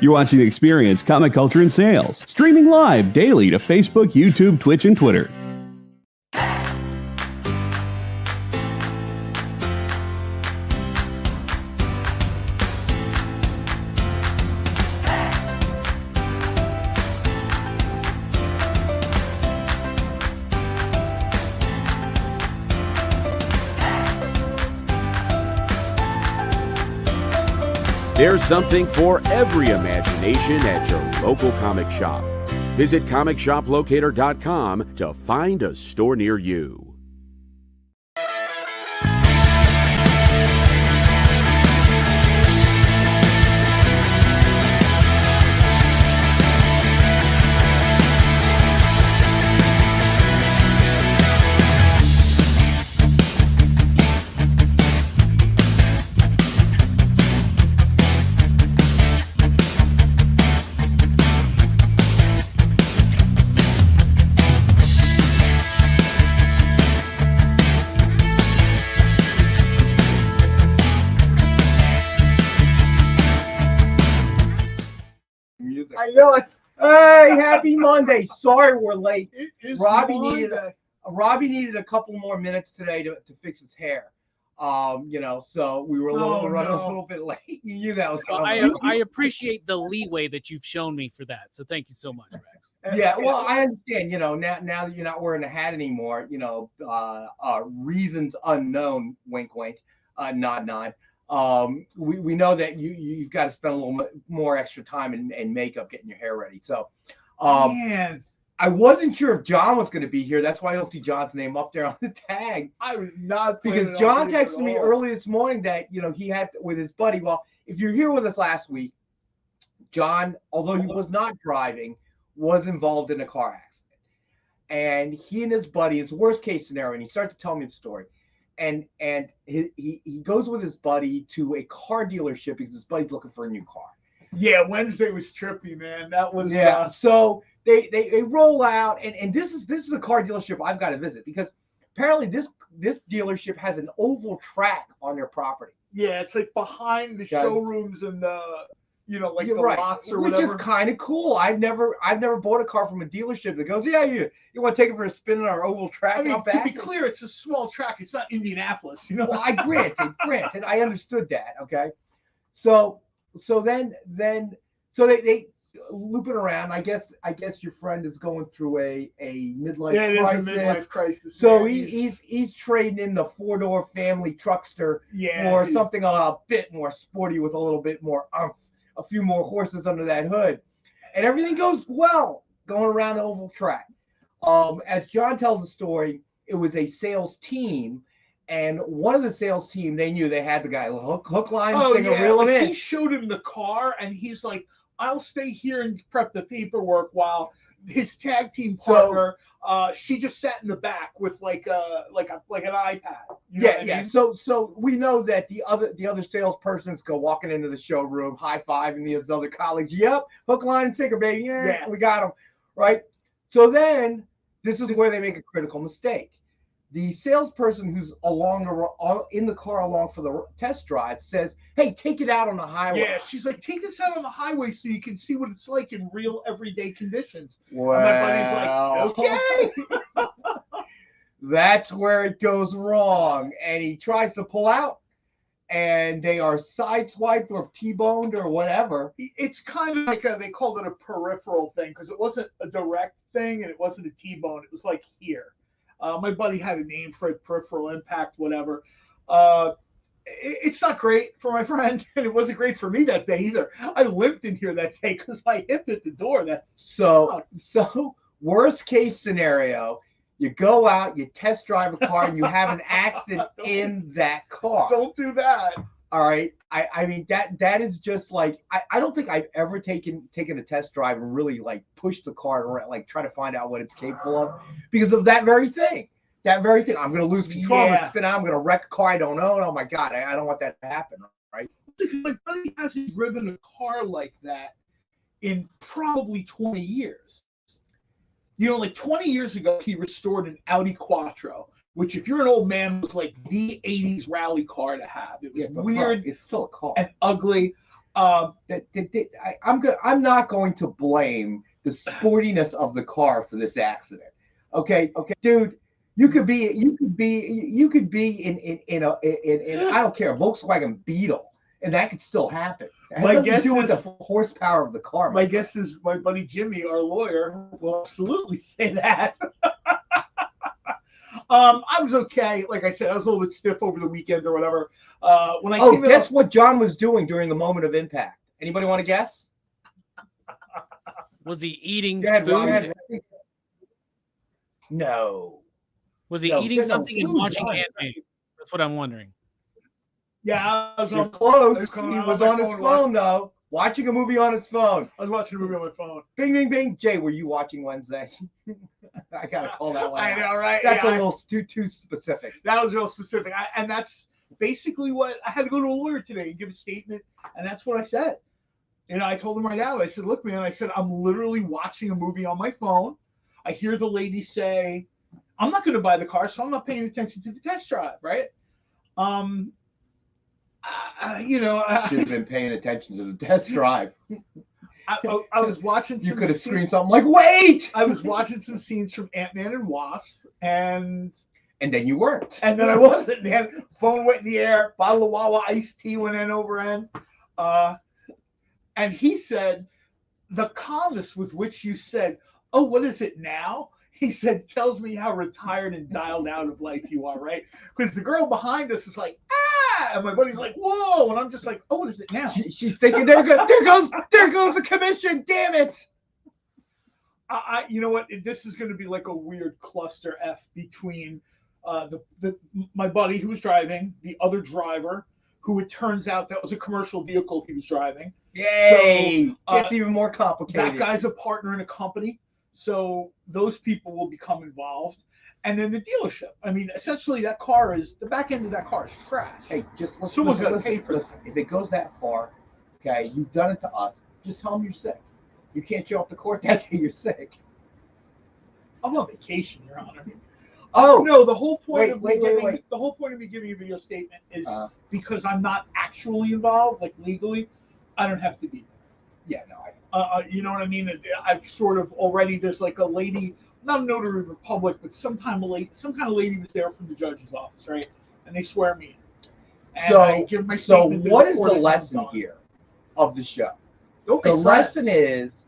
You're watching Experience Comic Culture in Sales, streaming live daily to Facebook, YouTube, Twitch, and Twitter. There's something for every imagination at your local comic shop. Visit comicshoplocator.com to find a store near you. I know it. Hey, happy Monday. Sorry we're late. Robbie needed a couple more minutes today to fix his hair. So we were running a little bit late. You knew that was coming. I appreciate the leeway that you've shown me for that. So thank you so much, Rex. Yeah, well, I understand, now that you're not wearing a hat anymore, reasons unknown, wink, wink, nod, nod. We know that you've got to spend a little more extra time in makeup getting your hair ready. So, Man. I wasn't sure if John was going to be here. That's why I don't see John's name up there on the tag. I was not because John texted me early this morning that he had with his buddy. Well, if you're here with us last week, John, although he was not driving, was involved in a car accident, and he and his buddy, it's worst case scenario, and he starts to tell me the story. And he goes with his buddy to a car dealership because his buddy's looking for a new car. Yeah, Wednesday was trippy, man. That was So they roll out, and this is a car dealership I've got to visit because apparently this dealership has an oval track on their property. Yeah, it's like behind the showrooms and the the lots or which whatever. Which is kind of cool. I've never bought a car from a dealership that goes, yeah, you want to take it for a spin on our oval track out back? To be clear, it's a small track. It's not Indianapolis, Well, I granted, I understood that. Okay, so then they loop it around. I guess your friend is going through a midlife crisis. Is a midlife crisis. So he's trading in the 4-door family truckster for something a bit more sporty with a little bit more a few more horses under that hood, and everything goes well going around the oval track. As John tells the story, it was a sales team, and one of the sales team, they knew they had the guy hook, line, sinker, reel him in. He showed him the car, and he's like, "I'll stay here and prep the paperwork," while his tag team partner, she just sat in the back with like an iPad. You know what I mean? So we know that the other salespersons go walking into the showroom, high fiving his other colleagues. Yep, hook, line, and sinker, baby. Yeah, we got him. Right. So then this is where they make a critical mistake. The salesperson who's in the car along for the test drive says, "Hey, take it out on the highway." Yeah, she's like, "Take this out on the highway so you can see what it's like in real everyday conditions." Well, and my buddy's like, "Okay." That's where it goes wrong, and he tries to pull out, and they are sideswiped or T-boned or whatever. It's kind of like they called it a peripheral thing because it wasn't a direct thing and it wasn't a T-bone. It was like here. My buddy had a name for it, peripheral impact, whatever. It's not great for my friend, and it wasn't great for me that day either. I limped in here that day because my hip hit the door. That's so worst case scenario, you go out, you test drive a car, and you have an accident in that car. Don't do that. All right. I mean that is just like I don't think I've ever taken a test drive and really like pushed the car around, like try to find out what it's capable of because of that very thing. I'm going to lose control. I'm going to spin out. I'm going to wreck a car I don't own. Oh my God. I don't want that to happen. Right. Because my buddy hasn't driven a car like that in probably 20 years. Like 20 years ago, he restored an Audi Quattro, which if you're an old man was like the 80s rally car to have. It was weird. It's still a car. And ugly. I'm not going to blame the sportiness of the car for this accident. Okay, dude. You could be in I don't care, a Volkswagen Beetle, and that could still happen. My guess is with the horsepower of the car. My guess is my buddy Jimmy, our lawyer, will absolutely say that. I was okay. Like I said, I was a little bit stiff over the weekend or whatever. When I came guess what John was doing during the moment of impact? Anybody want to guess? Was he eating Dad, food? No. Was he eating something and watching anime? That's what I'm wondering. Yeah, I was You're close. He was on his phone, though. Watching a movie on his phone. I was watching a movie on my phone. Bing, bing, bing. Jay, were you watching Wednesday? I got to call that one. I know, right? That's a little too specific. That was real specific. And that's basically what I had to go to a lawyer today and give a statement. And that's what I said. You know, I told him right out. I said, look, man, I said, I'm literally watching a movie on my phone. I hear the lady say, I'm not going to buy the car, so I'm not paying attention to the test drive, right? Should have been paying attention to the test drive. I was watching some You could have screamed something like, wait! I was watching some scenes from Ant-Man and Wasp, and then you weren't. And then I wasn't, man. Phone went in the air, bottle of Wawa iced tea went in over end. And he said, the calmness with which you said, oh, what is it now? He said, tells me how retired and dialed out of life you are, right? Because the girl behind us is like, ah! And my buddy's like, whoa! And I'm just like, oh, what is it now? She's thinking, there goes the commission, damn it! You know what? This is going to be like a weird cluster F between my buddy who was driving, the other driver, who it turns out that was a commercial vehicle he was driving. Yay! So, it's even more complicated. That guy's a partner in a company. So those people will become involved. And then the dealership. I mean, essentially the back end of that car is trash. Hey, someone's got to pay for this. If it goes that far, okay, you've done it to us. Just tell them you're sick. You can't show up to court that day you're sick. I'm on vacation, Your Honor. Oh no! The whole point wait. The whole point of me giving a video statement is because I'm not actually involved, like legally. I don't have to be. Yeah, no, you know what I mean? I've sort of already. There's like a lady, not a notary public, but some kind of lady was there from the judge's office, right? And they swear me in. So what is the lesson here of the show? Okay, the lesson is,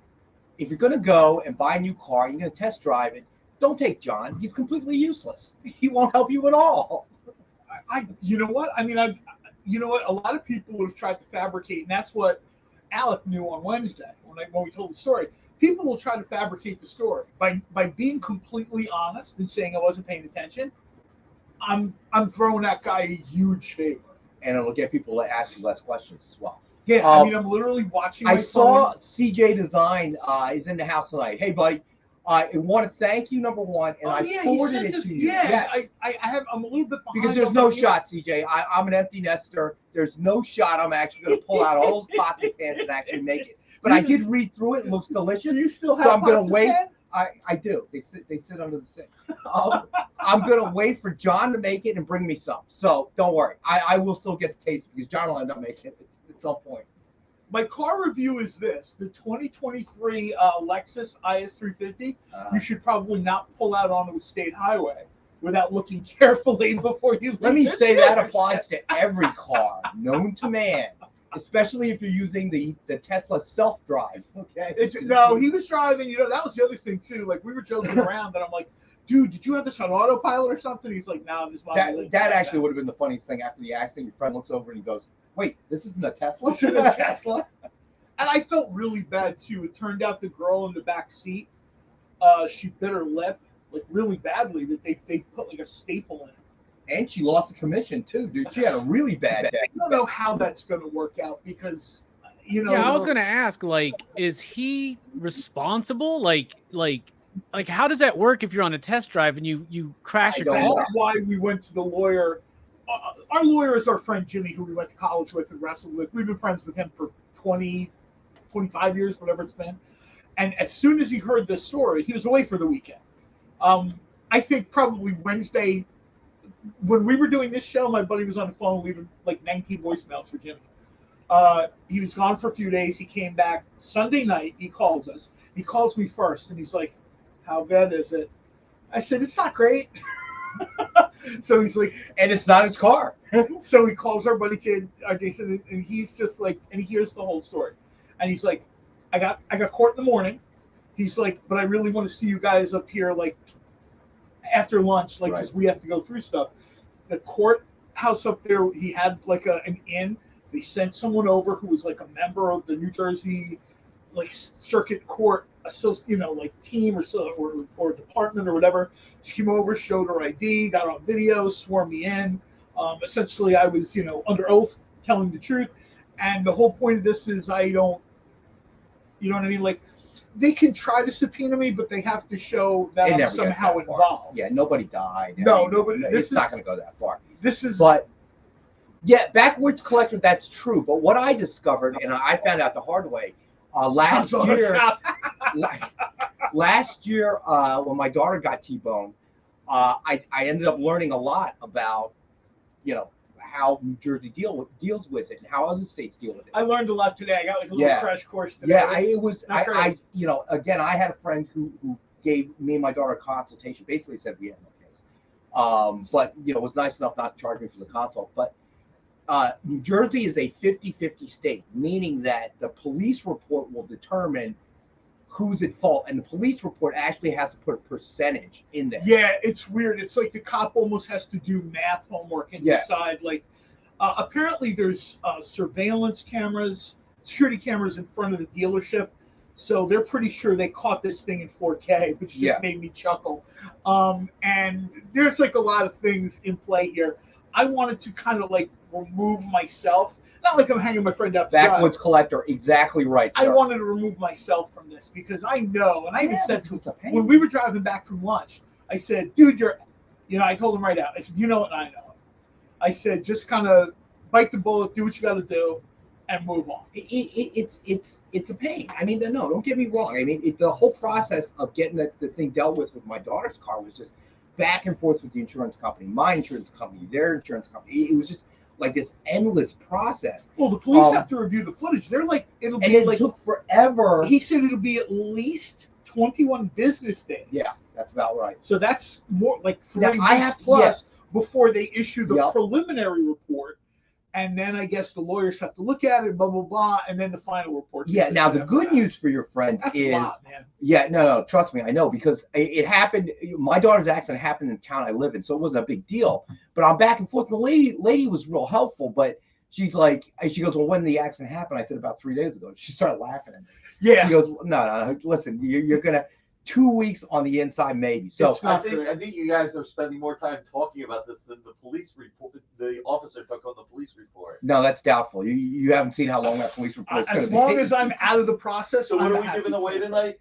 if you're going to go and buy a new car, you're going to test drive it. Don't take John. He's completely useless. He won't help you at all. You know what? I mean, you know what? A lot of people would have tried to fabricate, and that's what Alec knew on Wednesday when we told the story. People will try to fabricate the story by being completely honest and saying I wasn't paying attention. I'm throwing that guy a huge favor, and it'll get people to ask you less questions as well. Yeah, I mean, I'm literally watching. I saw CJ Design is in the house tonight. Hey, buddy. I want to thank you, number one, and I forwarded it to you. Yeah, yes. I'm a little bit behind. Because there's no shot, CJ. I'm an empty nester. There's no shot I'm actually going to pull out all those pots and pans and actually make it. But I did read through it. It looks delicious. You still have so I'm going to wait. I do. They sit under the sink. I'm going to wait for John to make it and bring me some. So don't worry. I will still get the taste because John will end up making it at some point. My car review is this: the 2023 Lexus IS350. You should probably not pull out onto a state highway without looking carefully before you leave. Let me say that applies to every car known to man, especially if you're using the Tesla self-drive. Okay. No, he was driving. You know, that was the other thing too. Like we were joking around that I'm like, dude, did you have this on autopilot or something? He's like, no, this. That actually would have been the funniest thing after the accident. Your friend looks over and he goes, wait, this isn't a Tesla? This isn't a Tesla? And I felt really bad, too. It turned out the girl in the back seat, she bit her lip, like, really badly, that they put, like, a staple in it. And she lost a commission, too, dude. She had a really bad day. I don't know how that's going to work out because, you know. Yeah, I was going to ask, like, is he responsible? Like, how does that work if you're on a test drive and you crash your car? That's why we went to the lawyer. Our lawyer is our friend Jimmy, who we went to college with and wrestled with. We've been friends with him for 20, 25 years, whatever it's been. And as soon as he heard this story, he was away for the weekend. I think probably Wednesday, when we were doing this show, my buddy was on the phone leaving like 19 voicemails for Jimmy. He was gone for a few days. He came back Sunday night. He calls us. He calls me first, and he's like, "How bad is it?" I said, "It's not great." So he's like, and it's not his car. so he calls our buddy Jason, and he's just like, and he hears the whole story, and he's like, I got court in the morning. He's like, but I really want to see you guys up here, like after lunch, like because we have to go through stuff. The courthouse up there, he had like an inn. They sent someone over who was like a member of the New Jersey like circuit court, like team or department or whatever. She came over, showed her ID, got on video, swore me in. Essentially, I was under oath, telling the truth. And the whole point of this is I don't, you know what I mean? Like they can try to subpoena me, but they have to show that I'm somehow involved. Yeah, nobody died. Nobody. It's not going to go that far. But yeah, backwoods collector, that's true. But what I discovered, and I found out the hard way, last year when my daughter got T-boned, I ended up learning a lot about, how New Jersey deals with it and how other states deal with it. I learned a lot today. I got like a little crash course today. Yeah, it was. Again, I had a friend who gave me and my daughter a consultation. Basically, said we had no case. But was nice enough not to charge me for the consult. But New Jersey is a 50-50 state, meaning that the police report will determine who's at fault, and the police report actually has to put a percentage in there. Yeah, it's weird. It's like the cop almost has to do math homework and decide. Like, apparently there's surveillance cameras, security cameras in front of the dealership, so they're pretty sure they caught this thing in 4K, which just made me chuckle. And there's like a lot of things in play here. I wanted to kind of like remove myself. Not like I'm hanging my friend out. Backwoods collector, exactly right, sir. I wanted to remove myself from this because I know, and I even said to him when we were driving back from lunch, I said, "Dude, I told him right out. I said, you know it, and I know it. I said, just kind of bite the bullet, do what you got to do, and move on." It's a pain. I mean, no, don't get me wrong. I mean, the whole process of getting the thing dealt with my daughter's car was just back and forth with the insurance company, my insurance company, their insurance company. It was just like this endless process. Well, the police have to review the footage. They're like, it took forever. He said it'll be at least 21 business days. Yeah, that's about right. So that's more like 3 weeks plus before they issue the preliminary report. And then I guess the lawyers have to look at it, blah, blah, blah, and then the final report. Yeah, now the good news for your friend is... a lot, man. Yeah, no, trust me, I know, because it happened, my daughter's accident happened in the town I live in, so it wasn't a big deal. But I'm back and forth, and the lady was real helpful, but she's like, she goes, well, when did the accident happened? I said, about 3 days ago. She started laughing at me. Yeah. She goes, no, listen, you're going to... 2 weeks on the inside, maybe. So I think you guys are spending more time talking about this than the police report. The officer took on the police report. No, that's doubtful. You haven't seen how long that police report is going to be. As long as I'm out of the process. So what are we giving away tonight?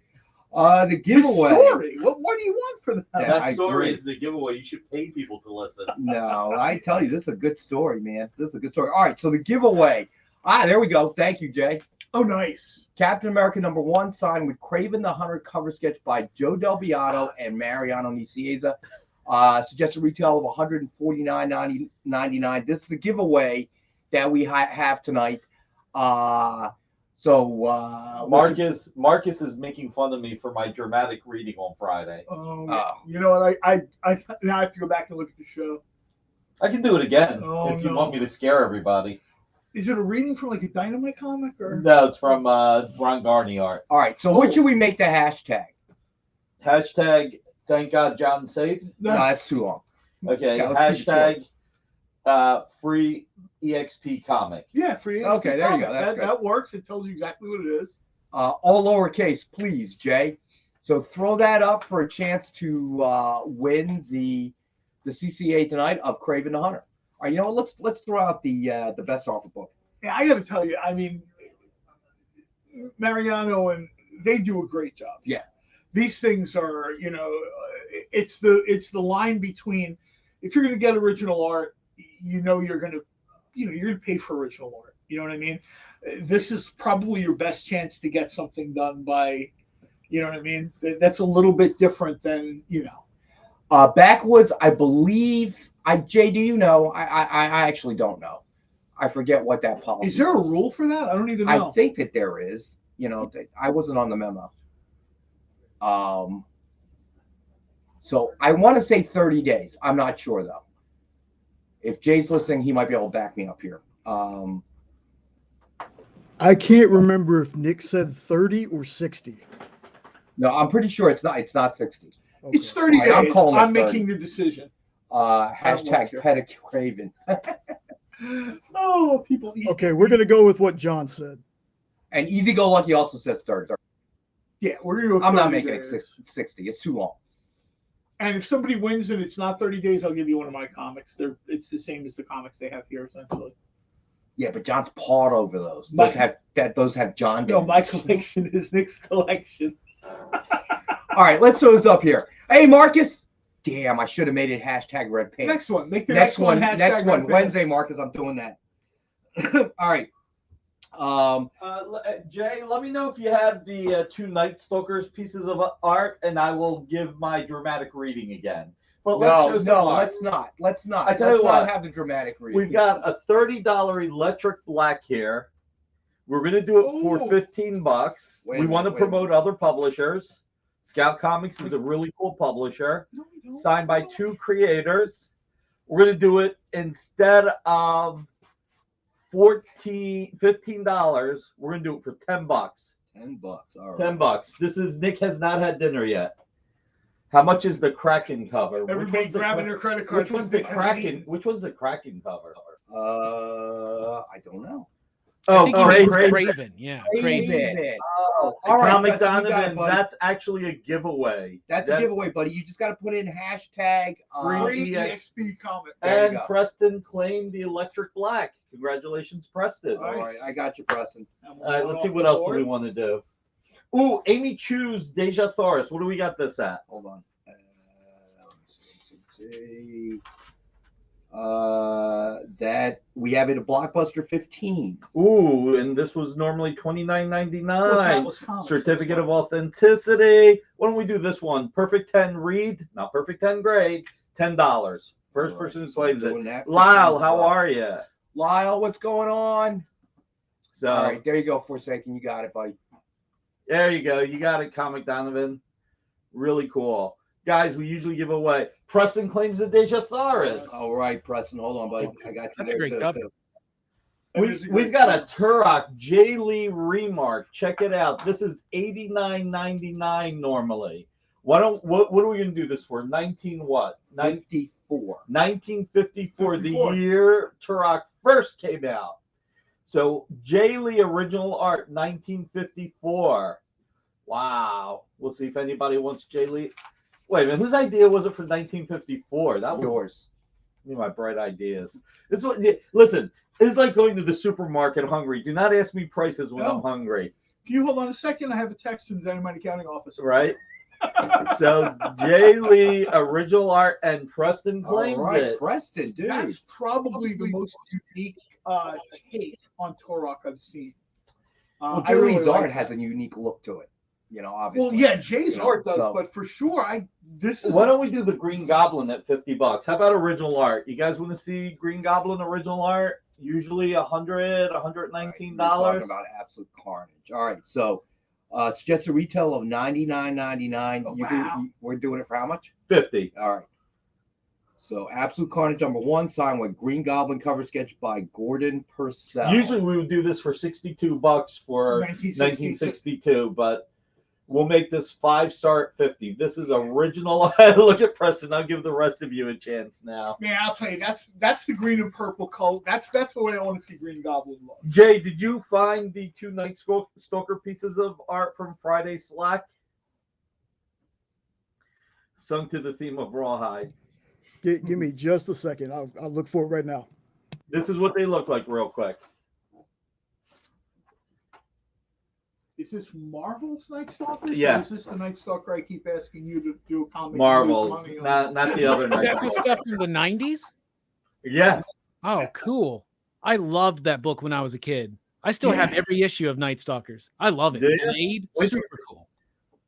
The giveaway. Story. What more do you want for that? Yeah, that story is the giveaway. You should pay people to listen. No, I tell you, this is a good story, man. This is a good story. All right, so the giveaway. There we go. Thank you, Jay. Oh, nice. Captain America #1 signed with Craven the Hunter, cover sketch by Joe Del Beato and Mariano Nicieza. Suggested retail of $149.99. This is the giveaway that we have tonight. Marcus is making fun of me for my dramatic reading on Friday. You know what? I now have to go back and look at the show. I can do it again if you want me to scare everybody. Is it a reading from like a Dynamite comic or? No, it's from Ron Garney art. All right, so what should we make the hashtag? Hashtag thank God John's safe. No, that's too long. Okay, hashtag free EXP comic. Yeah, free EXP Okay, there you go. That works. It tells you exactly what it is. All lowercase, please, Jay. So throw that up for a chance to win the CCA tonight of Craven the Hunter. All right, you know what? Let's throw out the best offer book. Yeah, I got to tell you, I mean, Mariano and they do a great job. Yeah, these things are, it's the line between if you're going to get original art, you're going to pay for original art. You know what I mean? This is probably your best chance to get something done by, you know what I mean? That's a little bit different than Backwoods. I believe. Jay, do you know? I actually don't know. I forget what that policy Is there a was. rule for that? I don't even know. I think that there is. You know, I wasn't on the memo. So I want to say 30 days. I'm not sure though. If Jay's listening, he might be able to back me up here. I can't remember if Nick said 30 or 60. No, I'm pretty sure it's not. It's not 60. Okay. It's 30 days. I'm calling it I'm 30. making the decision. Hashtag pedicure craven. Oh, people. Okay, we're going to go with what John said. And Easy Go Lucky also says 30. Yeah, we're gonna. I'm not making it 60. It's too long. And if somebody wins and it's not 30 days, I'll give you one of my comics. It's the same as the comics they have here, essentially. Yeah, but John's pawed over those. My- Those have John. No, my damage. collection is Nick's collection. All right, let's throw this up here. Hey, Marcus. Damn, I should have made it hashtag red pants. Next one. Make the Next one. hashtag Next one. red Wednesday, pants. Marcus. I'm doing that. All right. Jay, let me know if you have the two Night Stalkers pieces of art, and I will give my dramatic reading again. But let's show some art. Let's not. I tell you Let's not what, have the dramatic read. We've got a $30 electric black here. We're going to do it for Ooh. $15. Wait a We want to minute, wait a promote other publishers. Scout Comics is a really cool publisher, signed by two creators. We're going to do it instead of $15. We're going to do it for $10. $10. All right. $10. This is Nick has not had dinner yet. How much is the Kraken cover? Which Everybody one's the grabbing Kra- their credit card. Which one's the Kraken? Which one's the Kraken cover? I don't know. I think he means Craven. Craven. Yeah, Craven. Craven. Oh, All right, Comic Preston, you got it, Donovan, buddy. that's actually a giveaway. That's a giveaway, buddy. You just got to put in hashtag Free Free EXP comic. There you And go. Preston claimed the electric black. Congratulations, Preston. All right, I got you, Preston. All right, let's see what else do we want to do. Ooh, Amy Chu's Deja Thoris. What do we got this at? Hold on. Let's see. That we have it at Blockbuster 15. Ooh, and this was normally $29.99. What's comics? Certificate of authenticity. Why don't we do this one? Perfect 10 read, not perfect 10 grade. $10. First All person right, who so claims we're it. doing that. Lyle, how are you? Lyle, what's going on? So All right, there you go, Forsaken. You got it, buddy. there you go. You got it, Comic Donovan. Really cool. Guys, we usually give away. Preston claims the Deja Thoris. All right, Preston. Hold on, buddy. I got you. That's a there, great too. cover. We've got a Turok J. Lee Remark. Check it out. This is $89.99 normally. What are we gonna do this for? 19 what? 54. 1954, the 54. year Turok first came out. So J. Lee original art, 1954. Wow. We'll see if anybody wants J. Lee. Wait a minute, whose idea was it for 1954? That was Yours. me, my bright ideas. This is what. Listen, it's like going to the supermarket hungry. Do not ask me prices when I'm No. hungry, Can you hold on a second? I have a text from the Dynamite Accounting Office. right? So J. Lee original art and Preston claims All right, it. Preston, dude. That's probably the most unique take on Turok I've seen. Well, I really Joey's like art it. has a unique look to it. You know, obviously. Well, yeah, Jay's You know, art does, so- but for sure, this is. Why don't we do the Green Goblin at $50? How about original art? You guys want to see Green Goblin original art? Usually $100, $119. We're talking about absolute carnage. All right, so it's just a retail of $99.99. Oh, wow. We're doing it for how much? 50. All right. So absolute carnage #1, signed with Green Goblin, cover sketch by Gordon Purcell. Usually we would do this for $62 for 1962, but we'll make this 5-star at 50. This is original. Look at Preston. I'll give the rest of you a chance now. Man, I'll tell you, that's the green and purple color. That's the way I want to see Green Goblin look. Jay, did you find the two Night Stalker pieces of art from Friday Slack? Sung to the theme of Rawhide. Give me just a second. I'll look for it right now. This is what they look like real quick. Is this Marvel's Night Stalker? Yeah. Or is this the Night Stalker I keep asking you to do a comic? and lose Marvels, money on? not the other Is Night that the Stalker. stuff from the 90s? Yeah. Oh, cool. I loved that book when I was a kid. I still have every issue of Night Stalkers. I love it. Do you? Blade, Wait, super cool.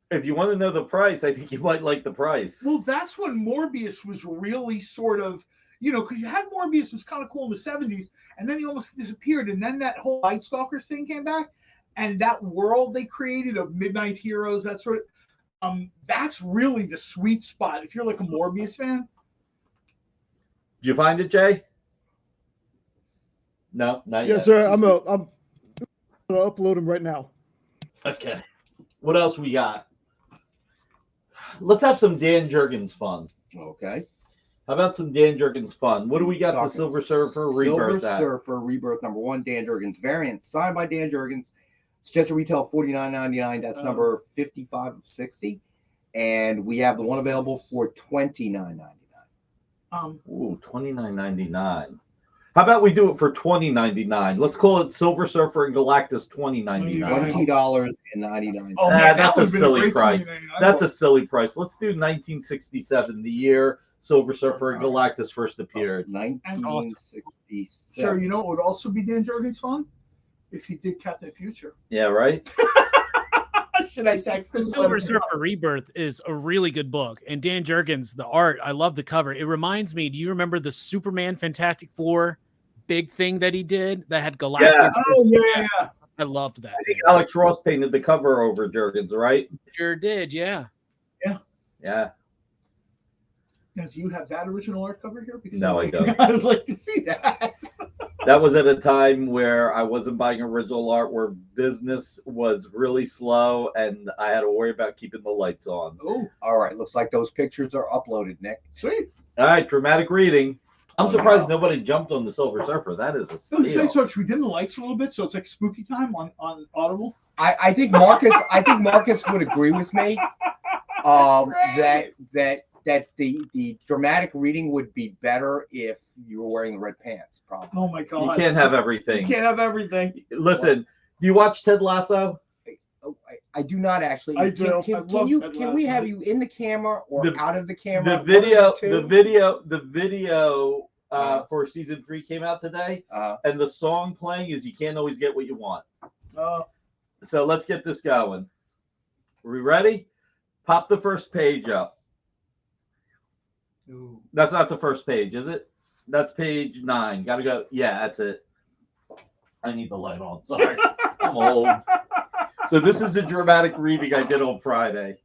If you want to know the price, I think you might like the price. Well, that's when Morbius was really sort of, you know, because you had Morbius was kind of cool in the 70s, and then he almost disappeared, and then that whole Night Stalkers thing came back, and that world they created of Midnight Heroes, that sort of, that's really the sweet spot if you're like a Morbius fan. Did you find it, Jay? No, not yet. Yes, sir. I'm gonna upload them right now. Okay. What else we got? Let's have some Dan Jurgens fun. Okay. How about some Dan Jurgens fun? What do we got? The Silver Surfer Rebirth. Silver Surfer Rebirth #1, Dan Jurgens variant, signed by Dan Jurgens. It's just a retail $49.99. That's number 55 of 60, and we have the one available for $29.99. Ooh, $29.99. How about we do it for $20.99? Let's call it Silver Surfer and Galactus $20.99. $20.99. Oh, man, that's a that would've been a silly great price. $29.99. That's a silly price. Let's do 1967, the year Silver Surfer and Galactus first appeared. 1967. Sure, you know what would also be Dan Jurgens fun? If he did Captain Future. Yeah, right? Should I text The him? Silver Surfer Rebirth is a really good book. And Dan Jurgens, the art, I love the cover. It reminds me, do you remember the Superman Fantastic Four big thing that he did that had Galactus? Yeah. Oh, yeah. I loved that. I think Alex Ross painted the cover over Jurgens, right? Sure did, yeah. Yeah. Now, do you have that original art cover here? Because No, I don't. I'd like to see that. That was at a time where I wasn't buying original art, where business was really slow, and I had to worry about keeping the lights on. Oh, All right, looks like those pictures are uploaded, Nick. sweet. All right, dramatic reading. I'm surprised nobody jumped on the Silver Surfer. That is a So, steal. should we dim the lights a little bit so it's like spooky time on Audible? I think Marcus would agree with me. Great. That the dramatic reading would be better if you were wearing the red pants. Probably. Oh my God! You can't have everything. You can't have everything. Listen, do you watch Ted Lasso? I do not actually. I do. I Can love you? Ted Can we Lasso. have you in the camera or out of the camera? The One of the video for season 3 came out today, and the song playing is "You Can't Always Get What You Want." So let's get this going. Are we ready? Pop the first page up. Ooh. That's not the first page, is it? That's page 9. Gotta go. Yeah, that's it. I need the light on. Sorry. I'm old. So this is a dramatic reading I did on Friday.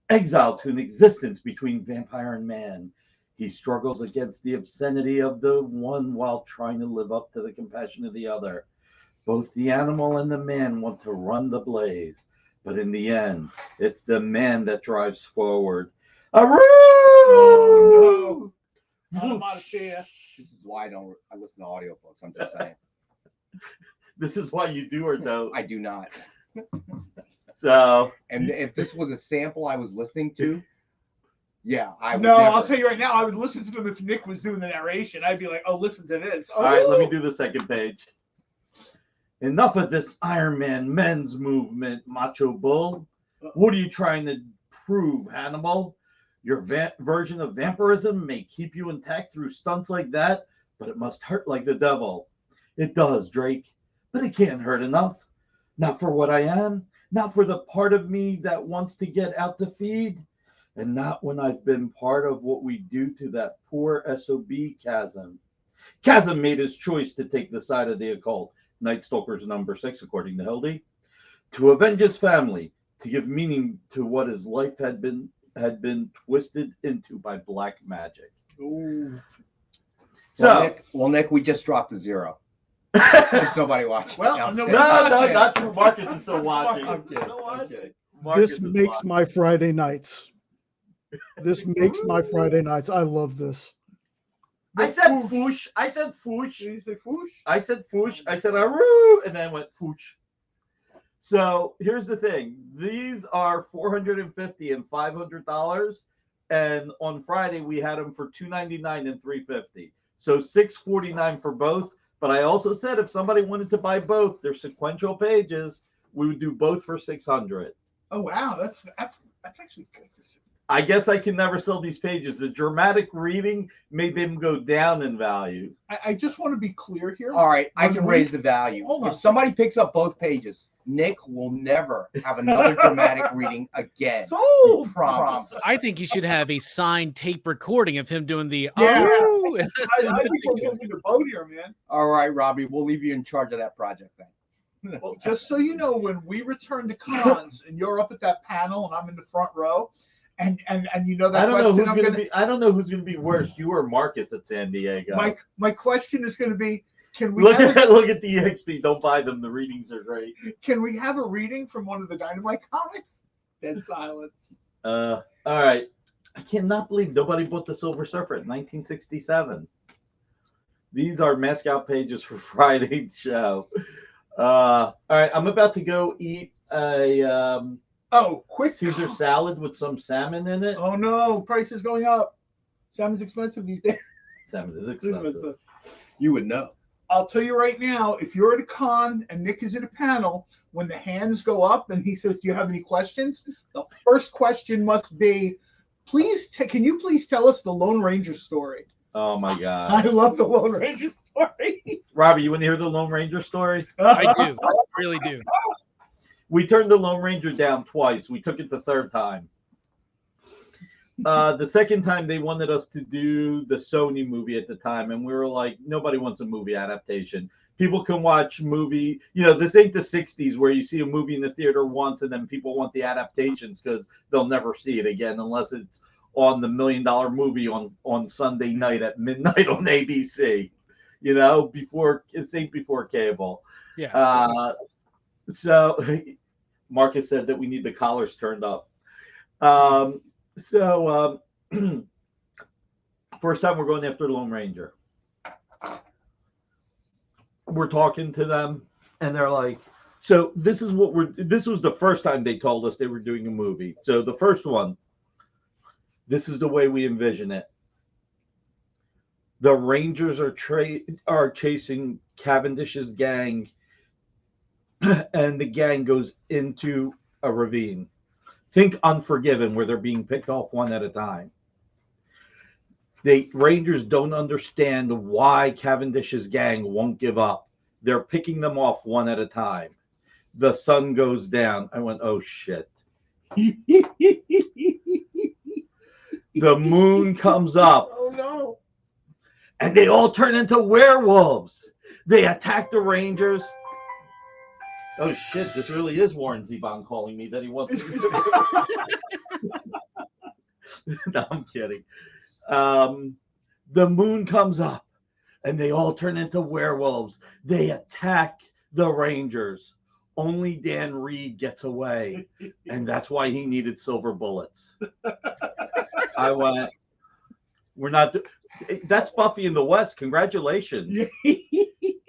Exiled to an existence between vampire and man, he struggles against the obscenity of the one while trying to live up to the compassion of the other. Both the animal and the man want to run the blaze, but in the end, it's the man that drives forward. Aroo! Oh, no. I'm out of fear. This is why I listen to audiobooks. I'm just saying. This is why you do or don't. I do not. So, And if this was a sample I was listening to, yeah, I would No, never. I'll tell you right now, I would listen to them if Nick was doing the narration. I'd be like, oh, listen to this. Oh. all right, let me do the second page. Enough of this Iron Man men's movement, Macho Bull. What are you trying to prove, Hannibal? Your version of vampirism may keep you intact through stunts like that, but it must hurt like the devil. It does, Drake, but it can't hurt enough. Not for what I am, not for the part of me that wants to get out to feed, and not when I've been part of what we do to that poor SOB Chasm. Chasm made his choice to take the side of the occult, Night Stalker's number 6, according to Hildy, to avenge his family, to give meaning to what his life had been twisted into by black magic. Ooh. So, Nick, we just dropped a 0. There's nobody watching. Well, No, no, not true. Marcus is still watching. I'm kidding. Marcus This is makes watching. my Friday nights. This makes my Friday nights. I love this. I said foosh. I said foosh. Did you say foosh? I said foosh. I said aroo, and then I went foosh. So here's the thing: these are $450 and $500, and on Friday we had them for $299 and $350. So $649 for both. But I also said if somebody wanted to buy both, they're sequential pages. We would do both for $600. Oh wow, that's actually good. I guess I can never sell these pages. The dramatic reading made them go down in value. I just want to be clear here. All right, I When can we- raise the value. Hold on. If somebody picks up both pages, Nick will never have another dramatic reading again. Sold. Promise. I think you should have a signed tape recording of him doing the. Yeah. "Oh." I think we're missing the boat here, man. All right, Robbie, we'll leave you in charge of that project then. Well, just so you know, when we return to cons and you're up at that panel and I'm in the front row, and you know that I don't know question who's I'm gonna gonna be. I don't know who's gonna be worse, you or Marcus at San Diego. my question is going to be, can we Look have at the EXP. Don't buy them. The readings are great. can we have a reading from one of the Dynamite comics? Dead silence. All right. I cannot believe nobody bought the Silver Surfer at 1967. These are mascot pages for Friday's show. All right, I'm about to go eat a Quick Caesar salad with some salmon in it. Oh no, price is going up. Salmon's expensive these days. Salmon is expensive. You would know. I'll tell you right now, if you're at a con and Nick is at a panel, when the hands go up and he says, "Do you have any questions?" the first question must be, can you please tell us the Lone Ranger story? Oh my I God. love the Lone Ranger story. Robbie, you want to hear the Lone Ranger story? I do, really do. We turned the Lone Ranger down twice. We took it the third time. The second time they wanted us to do the Sony movie at the time, and we were like, nobody wants a movie adaptation. People can watch movie. This ain't the 60s where you see a movie in the theater once and then people want the adaptations because they'll never see it again unless it's on the $1 million movie on Sunday night at midnight on ABC. Before cable. Yeah. So Marcus said that we need the collars turned up. First time we're going after the Lone Ranger. We're talking to them and they're like, so this was the first time they told us they were doing a movie. So the first one, this is the way we envision it. The Rangers are chasing Cavendish's gang, and the gang goes into a ravine. Think Unforgiven, where they're being picked off one at a time. The Rangers don't understand why Cavendish's gang won't give up. They're picking them off one at a time. The sun goes down. I went, oh shit. The moon comes up. Oh no. And they all turn into werewolves. They attack the Rangers. Oh shit, this really is Warren Zevon calling me that he wants to. No, I'm kidding. The moon comes up and they all turn into werewolves. They attack the Rangers. Only Dan Reed gets away. And that's why he needed silver bullets. I went, we're not. That's Buffy in the West. Congratulations.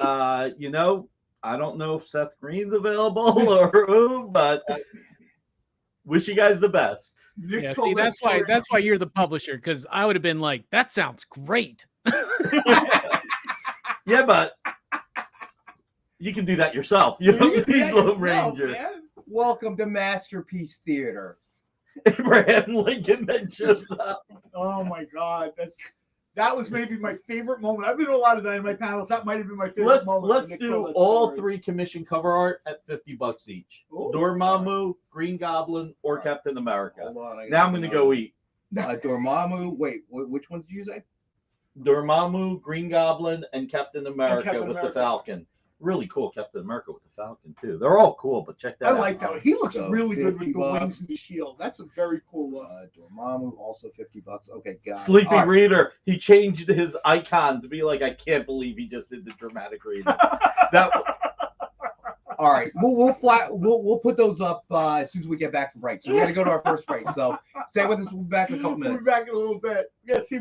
I don't know if Seth Green's available or who, but wish you guys the best. Yeah, see, that's why you're the publisher, because I would have been like, that sounds great. Yeah, but you can do that yourself. You don't need Lone Ranger. Man. Welcome to Masterpiece Theater. Abraham Lincoln that shows up. Oh my God. That was maybe my favorite moment. I've been to a lot of Dynamite panels. That might have been my favorite moment. Let's Nick do told that all story. three commission cover art at $50 each. Ooh. Dormammu, Green Goblin, or Captain America. Hold on, Now I'm going to go eat. Dormammu. Wait, which ones did you say? Dormammu, Green Goblin, and Captain America Captain with America. the Falcon. Really cool Captain America with the Falcon too. They're all cool, but check that I out. like that one. He looks So, really good with the $50. wings and the shield. That's a very cool look. Dormammu, also $50. Okay, got it. Sleepy All right. Reader. He changed his icon to be like, I can't believe he just did the dramatic reading. That All right, we'll put those up as soon as we get back from break. So we got to go to our first break. So stay with us. We'll be back in a couple We'll minutes. be back in a little bit. Yeah, see.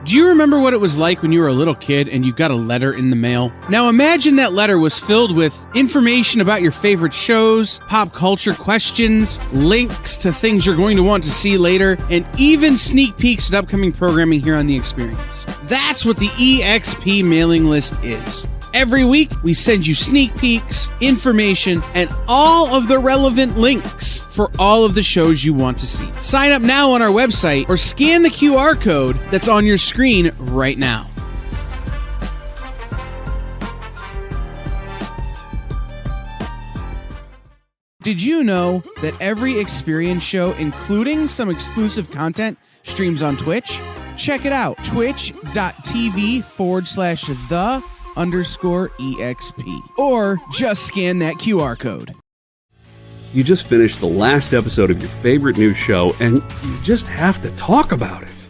Do you remember what it was like when you were a little kid and you got a letter in the mail? Now imagine that letter was filled with information about your favorite shows, pop culture questions, links to things you're going to want to see later, and even sneak peeks at upcoming programming here on The Experience. That's what the EXP mailing list is. Every week, we send you sneak peeks, information, and all of the relevant links for all of the shows you want to see. Sign up now on our website or scan the QR code that's on your screen right now. Did you know that every Experience show, including some exclusive content, streams on Twitch? Check it out, twitch.tv/the_EXP. Or just scan that QR code. You just finished the last episode of your favorite new show, and you just have to talk about it.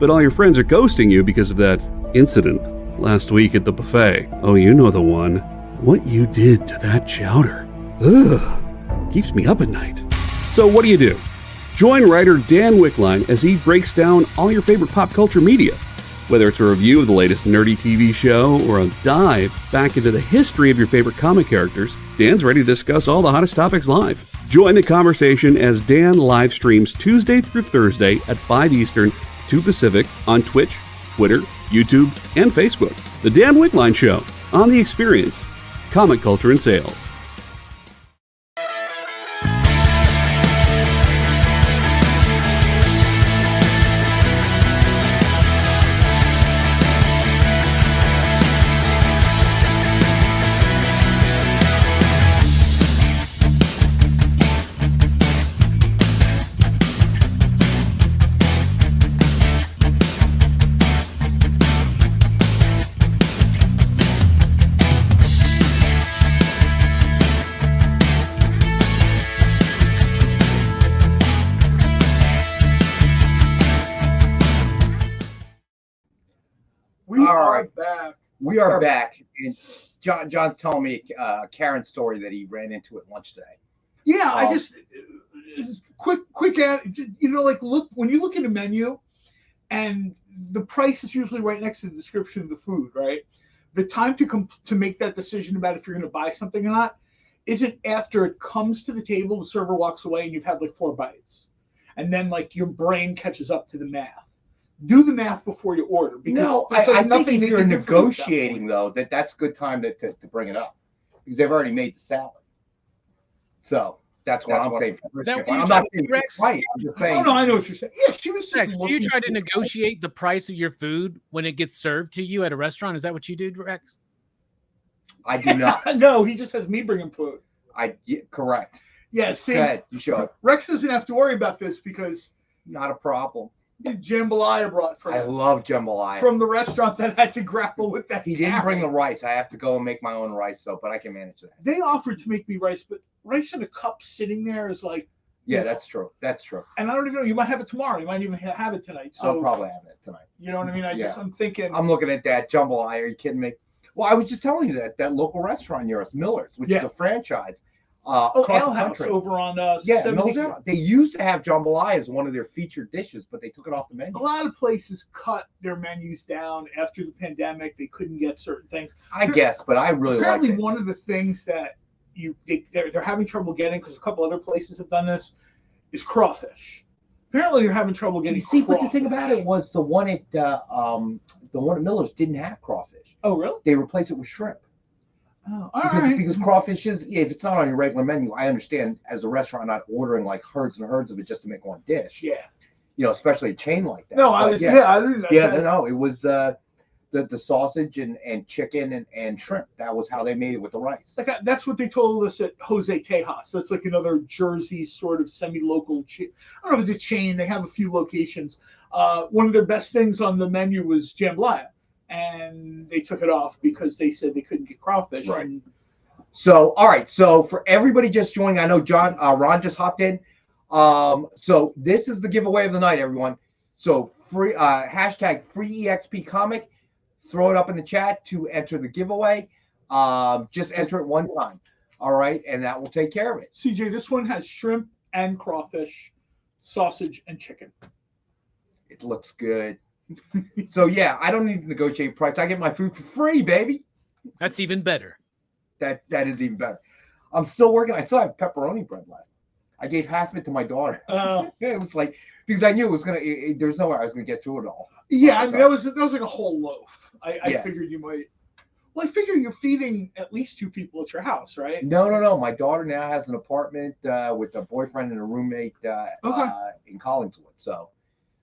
But all your friends are ghosting you because of that incident last week at the buffet. Oh, you know the one. What you did to that chowder. Ugh. Keeps me up at night. So what do? Join writer Dan Wickline as he breaks down all your favorite pop culture media. Whether it's a review of the latest nerdy TV show or a dive back into the history of your favorite comic characters, Dan's ready to discuss all the hottest topics live. Join the conversation as Dan live streams Tuesday through Thursday at 5 Eastern, 2 Pacific on Twitch, Twitter, YouTube, and Facebook. The Dan Wickline Show on The Experience, comic culture and sales. We are back, and John's telling me Karen's story that he ran into at lunch today. Yeah, I just quick like look when you look at a menu, and the price is usually right next to the description of the food, right? The time to make that decision about if you're going to buy something or not isn't after it comes to the table, the server walks away, and you've had like 4 bites, and then like your brain catches up to the math. Do the math before you order. Because no, I think if you're negotiating, though, that's a good time to bring it up. Because they've already made the salad. So that's what I'm saying. Is that what I'm you're not saying, Rex? Right. I'm just saying. Oh, no, I know what you're saying. Yeah, she was just Rex, do you try to negotiate the price of your food when it gets served to you at a restaurant? Is that what you do, Rex? I do not. No, he just has me bringing food. Correct. Yeah, see, go ahead, you should. Rex doesn't have to worry about this because not a problem. Jambalaya brought for him. I love jambalaya. From the restaurant that had to grapple with that. He didn't bring the rice. I have to go and make my own rice, though, but I can manage that. They offered to make me rice, but rice in a cup sitting there is like. Yeah, that's true. That's true. And I don't even know. You might have it tomorrow. You might even have it tonight. So I'll probably have it tonight. You know what I mean? I'm thinking. I'm looking at that jambalaya. Are you kidding me? Well, I was just telling you that local restaurant near us, Miller's, which is a franchise. Ale House over on they used to have jambalaya as one of their featured dishes, but they took it off the menu. A lot of places cut their menus down after the pandemic. They couldn't get certain things. I guess, but I really like it. One of the things that they're having trouble getting, because a couple other places have done this, is crawfish. Apparently, they're having trouble getting. See, but the thing about it was the one at Miller's didn't have crawfish. Oh, really? They replaced it with shrimp. Oh, because crawfish is, if it's not on your regular menu, I understand as a restaurant not ordering like herds and herds of it just to make one dish. Yeah. Especially a chain like that. No, I didn't. No, it was the sausage and chicken and shrimp. That was how they made it with the rice. That's what they told us at Jose Tejas. That's like another Jersey sort of semi-local chain. I don't know if it's a chain. They have a few locations. One of their best things on the menu was jambalaya. And they took it off because they said they couldn't get crawfish. Right. So, all right. So for everybody just joining, I know Ron just hopped in. So this is the giveaway of the night, everyone. So free hashtag free EXP comic. Throw it up in the chat to enter the giveaway. Just enter it one time. All right, and that will take care of it. CJ, this one has shrimp and crawfish, sausage and chicken. It looks good. So yeah, I don't need to negotiate price. I get my food for free, baby. That's even better. That is even better. I'm still working. I still have pepperoni bread left. I gave half of it to my daughter. It was like, because I knew it was gonna. There's no way I was gonna get through it all. Yeah, I mean, that was like a whole loaf. I Yeah. figured you might. Well, I figure you're feeding at least 2 people at your house, right? No. My daughter now has an apartment with a boyfriend and a roommate in Collingswood.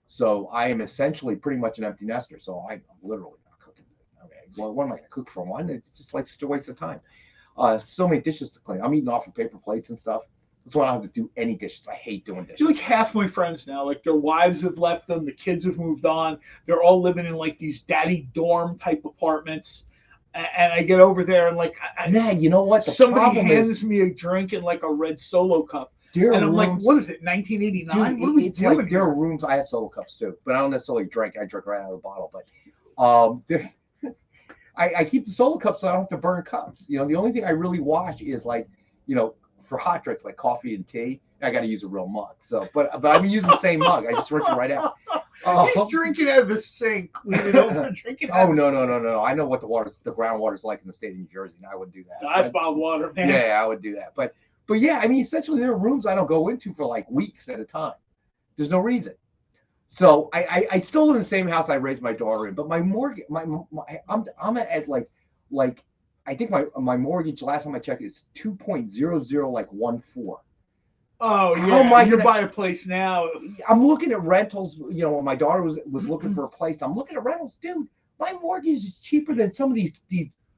So I am essentially pretty much an empty nester. So I'm literally not cooking. Okay, well, what am I going to cook for one? It's just like such a waste of time. So many dishes to clean. I'm eating off of paper plates and stuff. That's why I don't have to do any dishes. I hate doing dishes. Like half my friends now, like their wives have left them, the kids have moved on. They're all living in like these daddy dorm type apartments. And I get over there and like, yeah, you know what? Somebody hands me a drink in like a red Solo cup. And I'm like, what is it, 1989? Dude, what are we it's doing like there here? are rooms. I have Solo cups too, but I don't necessarily drink. I drink right out of the bottle. But I keep the Solo cups so I don't have to burn cups. You know, the only thing I really wash is like, you know, for hot drinks like coffee and tea. I got to use a real mug. So, but I've been using the same mug. I just rinse it right out. He's drinking out of the sink, cleaning over, drinking. Oh no! I know what the groundwater's like in the state of New Jersey, and I wouldn't do that. That's bottled water, man. Yeah, I would do that. But yeah, I mean, essentially, there are rooms I don't go into for like weeks at a time. There's no reason. So I still live in the same house I raised my daughter in, but my mortgage, I'm at like I think my mortgage last time I checked is 2.00 like 14. Oh yeah, How am I you gonna buy a place now? I'm looking at rentals. You know, when my daughter was looking for a place, I'm looking at rentals, dude. My mortgage is cheaper than some of these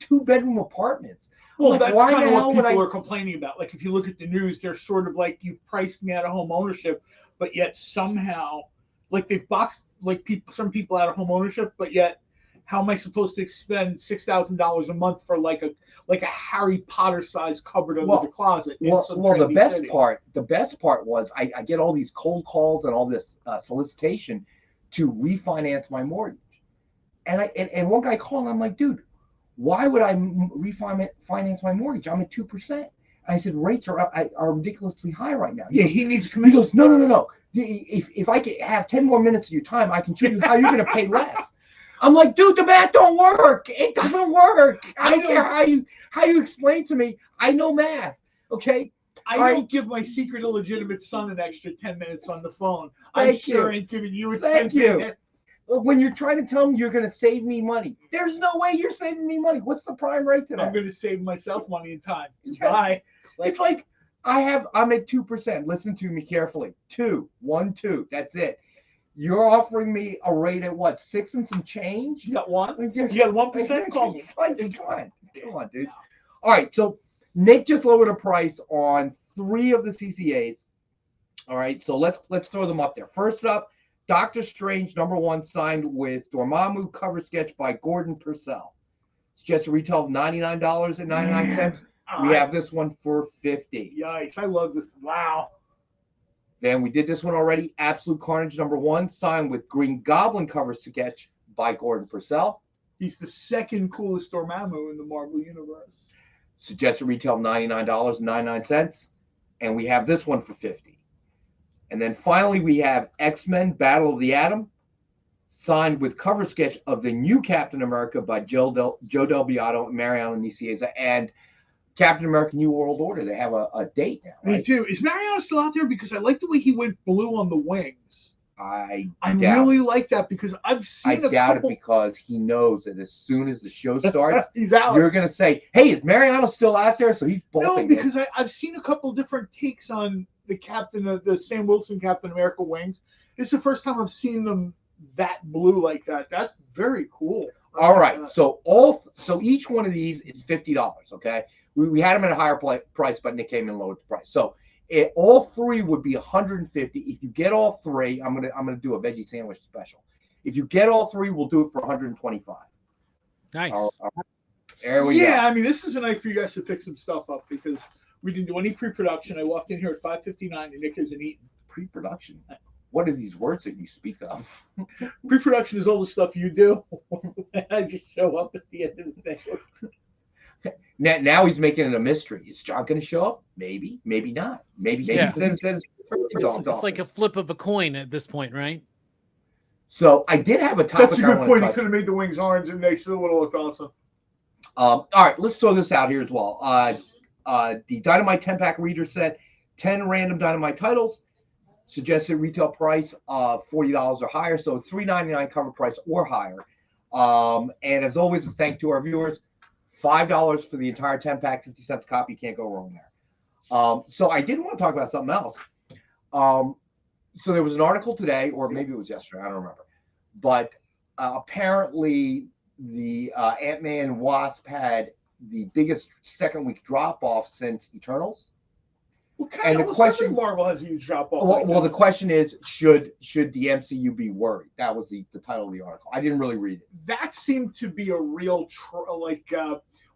2-bedroom apartments. Well, like, that's why kind the of hell what would people are complaining about. Like if you look at the news, they're sort of like you've priced me out of home ownership, but yet somehow, like they've boxed like some people out of home ownership, but yet how am I supposed to expend $6,000 a month for like a Harry Potter sized cupboard under the closet? Well, the best part was I get all these cold calls and all this solicitation to refinance my mortgage, and one guy called and I'm like, dude, why would I refinance my mortgage? I'm at 2%. I said rates are ridiculously high right now. Yeah, he needs commission. He goes, no. If I could have 10 more minutes of your time, I can show you how you're going to pay less. I'm like, dude, the math don't work. It doesn't work. I don't care how you explain to me. I know math. Okay. I don't give my secret illegitimate son an extra 10 minutes on the phone. I sure ain't giving you a 10 minutes. When you're trying to tell me you're going to save me money, there's no way you're saving me money. What's the prime rate today? I'm going to save myself money and time. Yeah. Bye. It's like I'm at 2%. Listen to me carefully. 2. That's it. You're offering me a rate at what, 6 and some change? You got 1? You got 1%? Call me. Come on, dude. All right, so Nick just lowered a price on 3 of the CCAs. All right, so let's throw them up there. First up, Doctor Strange #1 signed with Dormammu, cover sketch by Gordon Purcell. It's just a retail of $99.99. We have this one for $50. Yikes! I love this. Wow. Then we did this one already. Absolute Carnage #1 signed with Green Goblin cover sketch by Gordon Purcell. He's the second coolest Dormammu in the Marvel Universe. Suggested retail $99.99. And we have this one for $50. And then finally we have X-Men Battle of the Atom signed with cover sketch of the new Captain America by Joe Del Beato and Mariano Nicieza and Captain America New World Order. They have a date now. Right? They do. Is Mariano still out there? Because I like the way he went blue on the wings. I really like that because I've seen I doubt it because he knows that as soon as the show starts, he's out. You're going to say, hey, is Mariano still out there? So he's bolting. No, because I've seen a couple different takes on the Captain of the Sam Wilson Captain America wings. It's the first time I've seen them that blue like that. That's very cool. All right. So each one of these is $50. Okay. We had them at a higher price, but Nick came in lower the price. So all 3 would be $150. If you get all 3, I'm gonna do a veggie sandwich special. If you get all 3, we'll do it for $125. Nice. All right. There we go. Yeah, I mean, this is a night for you guys to pick some stuff up because we didn't do any pre-production. I walked in here at 5:59 and Nick hasn't eaten. Pre-production. What are these words that you speak of? Pre-production is all the stuff you do. I just show up at the end of the day. Now he's making it a mystery. Is John going to show up? Maybe, maybe not. Maybe. Yeah. It's like a flip of a coin at this point, right? So I did have a topic. That's a good point. He could have made the wings orange, and they still would have looked awesome. All right, let's throw this out here as well. The Dynamite 10-pack reader set, 10 random Dynamite titles, suggested retail price of $40 or higher, so $3.99 cover price or higher. And as always, a thank to our viewers, $5 for the entire 10-pack, 50 cents a copy. Can't go wrong there. So I did want to talk about something else. So there was an article today, or maybe it was yesterday, I don't remember. But apparently the Ant-Man and Wasp had the biggest second week drop-off since Eternals. And the question, Marvel has a huge drop-off. Well, the question is, should the MCU be worried? That was the title of the article. I didn't really read it. That seemed to be a real,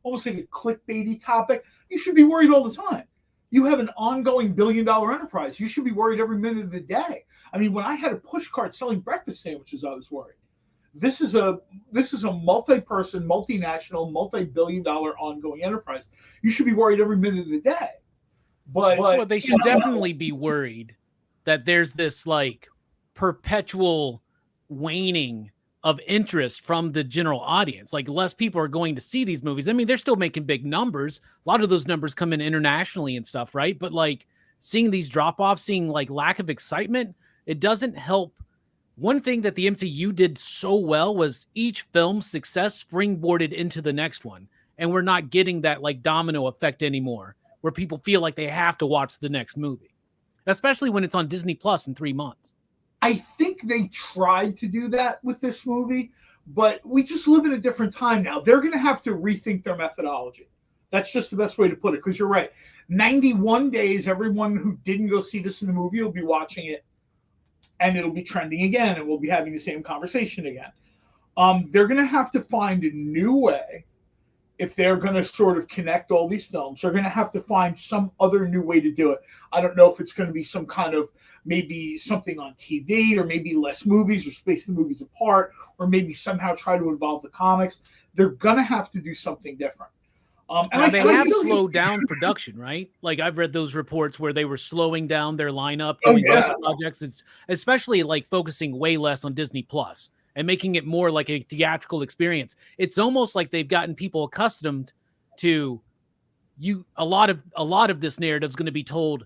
almost like a clickbaity topic. You should be worried all the time. You have an ongoing billion-dollar enterprise. You should be worried every minute of the day. I mean, when I had a push cart selling breakfast sandwiches, I was worried. This is a multi-person, multinational, multi-billion-dollar ongoing enterprise. You should be worried every minute of the day. But they should definitely be worried that there's this like perpetual waning of interest from the general audience. Like less people are going to see these movies. I mean, they're still making big numbers. A lot of those numbers come in internationally and stuff, right? But like seeing these drop-offs, seeing like lack of excitement, it doesn't help. One thing that the MCU did so well was each film's success springboarded into the next one. And we're not getting that like domino effect anymore, where people feel like they have to watch the next movie, especially when it's on Disney Plus in 3 months. I think they tried to do that with this movie, but we just live in a different time now. They're going to have to rethink their methodology. That's just the best way to put it, because you're right. 91 days, everyone who didn't go see this in the movie will be watching it, and it'll be trending again, and we'll be having the same conversation again. They're going to have to find a new way. If they're going to sort of connect all these films, they're going to have to find some other new way to do it. I don't know if it's going to be some kind of maybe something on TV, or maybe less movies, or space the movies apart, or maybe somehow try to involve the comics. They're going to have to do something different. And they have slowed down production, right? Like I've read those reports where they were slowing down their lineup, doing less projects. It's especially like focusing way less on Disney Plus and making it more like a theatrical experience. It's almost like they've gotten people accustomed to you. A lot of this narrative is going to be told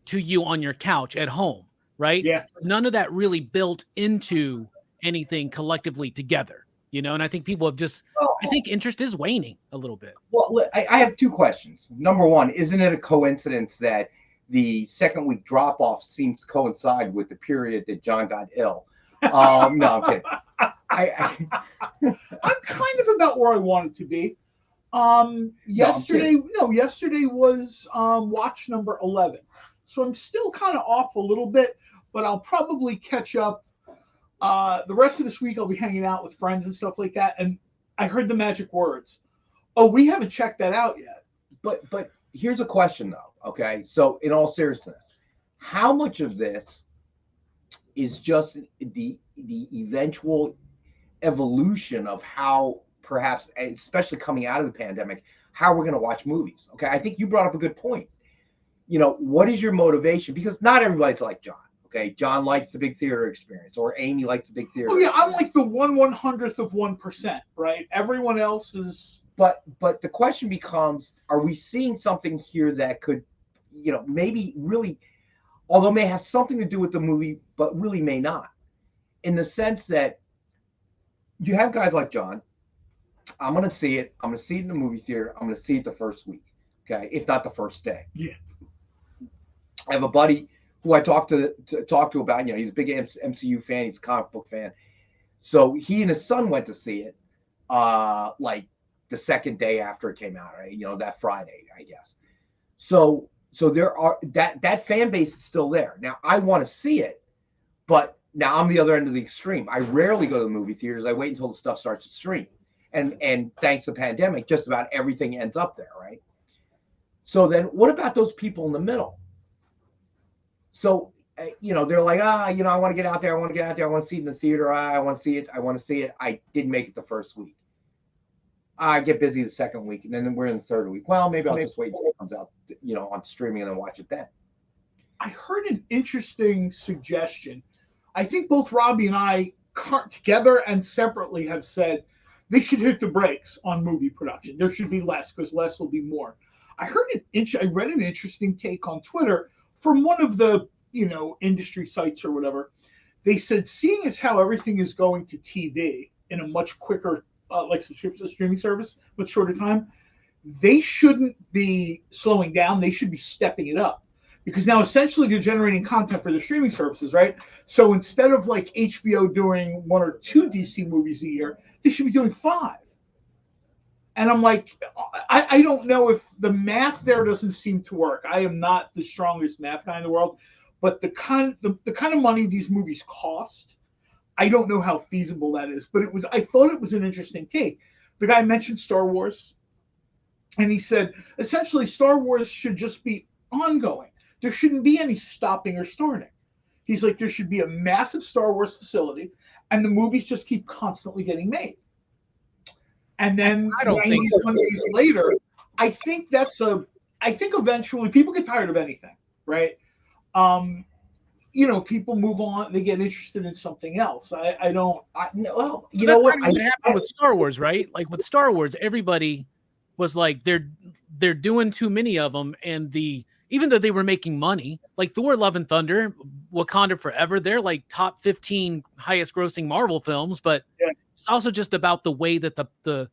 to you on your couch at home, right? Yeah. None of that really built into anything collectively together, you know? And I think people have just, I think interest is waning a little bit. Well, I have two questions. Number one, isn't it a coincidence that the second week drop-off seems to coincide with the period that John got ill? No, I'm kidding. I'm kind of about where I wanted to be. Yesterday was watch number 11. So I'm still kind of off a little bit, but I'll probably catch up. The rest of this week I'll be hanging out with friends and stuff like that. And I heard the magic words. Oh, we haven't checked that out yet. But here's a question though, okay? So in all seriousness, how much of this is just the eventual evolution of how perhaps, especially coming out of the pandemic, how we're going to watch movies? Okay, I think you brought up a good point. You know, what is your motivation? Because not everybody's like John. Okay, John likes the big theater experience, or Amy likes the big theater. Oh yeah, experience. I'm like the 1/100th of 1%, right? Everyone else is. But the question becomes: are we seeing something here that could, you know, maybe really, although may have something to do with the movie, but really may not, in the sense that you have guys like John. I'm going to see it. I'm going to see it in the movie theater. I'm going to see it the first week, okay, if not the first day. Yeah. I have a buddy who I talk to about, you know, he's a big MCU fan. He's a comic book fan. So he and his son went to see it like the second day after it came out, right? You know, that Friday, I guess. So there are that fan base is still there. Now I want to see it, but now I'm the other end of the extreme. I rarely go to the movie theaters. I wait until the stuff starts to stream. And thanks to the pandemic, just about everything ends up there, right? So then what about those people in the middle? So, you know, they're like, you know, I want to get out there. I want to see it in the theater. I want to see it. I didn't make it the first week. I get busy the second week, and then we're in the third week. Well, maybe I'll just wait until it comes out, you know, on streaming and then watch it then. I heard an interesting suggestion. I think both Robbie and I together and separately have said they should hit the brakes on movie production. There should be less because less will be more. I read an interesting take on Twitter from one of the industry sites or whatever. They said, seeing as how everything is going to TV in a much quicker, like streaming service, much shorter time, they shouldn't be slowing down. They should be stepping it up. Because now essentially they're generating content for the streaming services, right? So instead of like HBO doing 1 or 2 DC movies a year, they should be doing 5. And I'm like, I don't know if the math there doesn't seem to work. I am not the strongest math guy in the world, but the kind of money these movies cost, I don't know how feasible that is. But I thought it was an interesting take. The guy mentioned Star Wars, and he said essentially Star Wars should just be ongoing. There shouldn't be any stopping or starting. He's like, there should be a massive Star Wars facility, and the movies just keep constantly getting made. And then I don't think so. Days later, I think eventually people get tired of anything, right? People move on, they get interested in something else. What happened with Star Wars, right? Like with Star Wars, everybody was like, they're doing too many of them, and even though they were making money, like Thor: Love and Thunder, Wakanda Forever, they're like top 15 highest grossing Marvel films, but it's also just about the way that the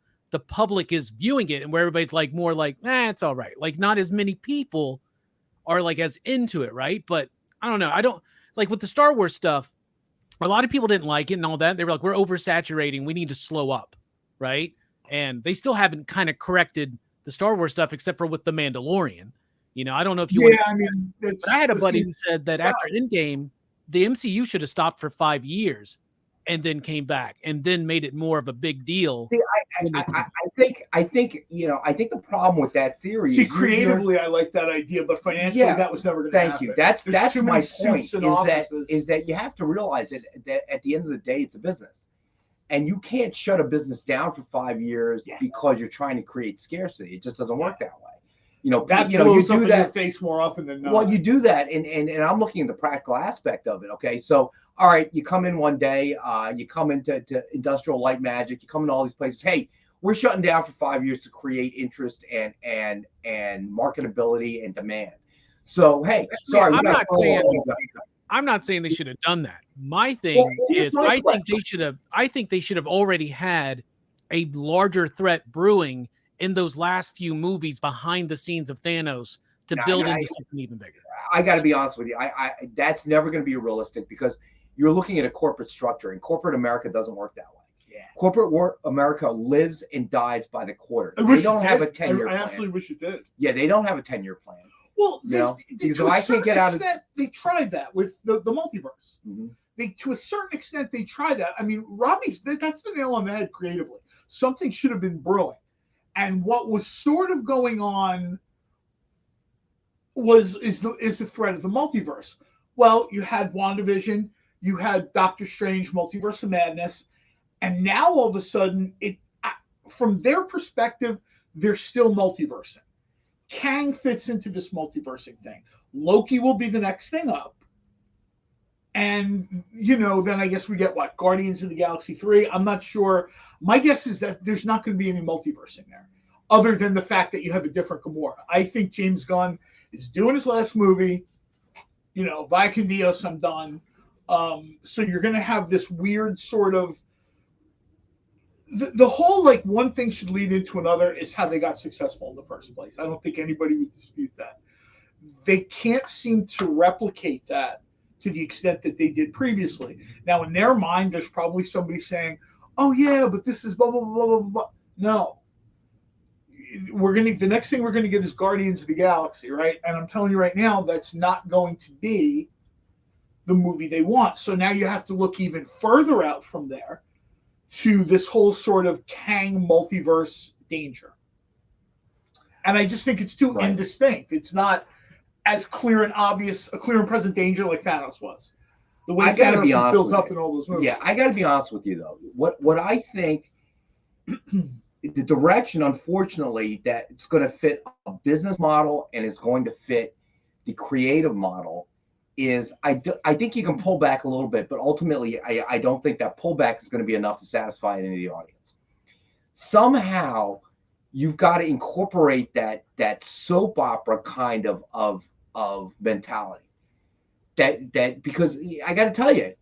public is viewing it, and where everybody's like more like, it's all right. Like not as many people are like as into it, right? But I don't know. I don't like with the Star Wars stuff, a lot of people didn't like it and all that. They were like, we're oversaturating. We need to slow up, right? And they still haven't kind of corrected the Star Wars stuff except for with The Mandalorian. I don't know if you but I had a buddy who said that after Endgame, the MCU should have stopped for 5 years and then came back and then made it more of a big deal. See, I think the problem with that theory. See, creatively, I like that idea, but financially, that was never going to happen. Thank you. That's my point. Is that you have to realize that at the end of the day, it's a business, and you can't shut a business down for 5 years because you're trying to create scarcity. It just doesn't work that way. You do that in your face more often than not. Well, you do that, and I'm looking at the practical aspect of it. Okay, so all right, you come in one day, you come into Industrial Light Magic, you come into all these places. Hey, we're shutting down for 5 years to create interest and marketability and demand. So hey, sorry, I'm not saying they should have done that. My thing is, I think they should have already had a larger threat brewing in those last few movies behind the scenes of Thanos to build into something even bigger. I got to be honest with you. That's never going to be realistic because you're looking at a corporate structure, and corporate America doesn't work that way. Yeah. Corporate America lives and dies by the quarter. They don't have a 10-year plan. I absolutely wish it did. Yeah, they don't have a 10-year plan. Well, I can't get out of that. They tried that with the multiverse. Mm-hmm. To a certain extent, they tried that. I mean, that's the nail on the head creatively. Something should have been brewing. And what was sort of going on is the threat of the multiverse. Well, you had WandaVision, you had Doctor Strange, Multiverse of Madness, and now all of a sudden, from their perspective, they're still multiversing. Kang fits into this multiversing thing. Loki will be the next thing up. And, then I guess we get Guardians of the Galaxy 3. I'm not sure. My guess is that there's not going to be any multiversing there, other than the fact that you have a different Gamora. I think James Gunn is doing his last movie. Vaya con Dios, I'm done. So you're going to have this weird sort of the whole one thing should lead into another is how they got successful in the first place. I don't think anybody would dispute that. They can't seem to replicate that to the extent that they did previously. Now, in their mind, there's probably somebody saying, oh, yeah, but this is blah, blah, blah, blah, blah. No. The next thing we're going to get is Guardians of the Galaxy, right? And I'm telling you right now, that's not going to be the movie they want. So now you have to look even further out from there to this whole sort of Kang multiverse danger. And I just think it's too indistinct. It's not as clear and obvious, a clear and present danger like Thanos was. The way Thanos is built up in all those movies. Yeah, I got to be honest with you, though. What I think, the direction, unfortunately, that it's going to fit a business model and it's going to fit the creative model is I think you can pull back a little bit, but ultimately I don't think that pullback is going to be enough to satisfy any of the audience. Somehow you've got to incorporate that soap opera kind of mentality. That because I got to tell you,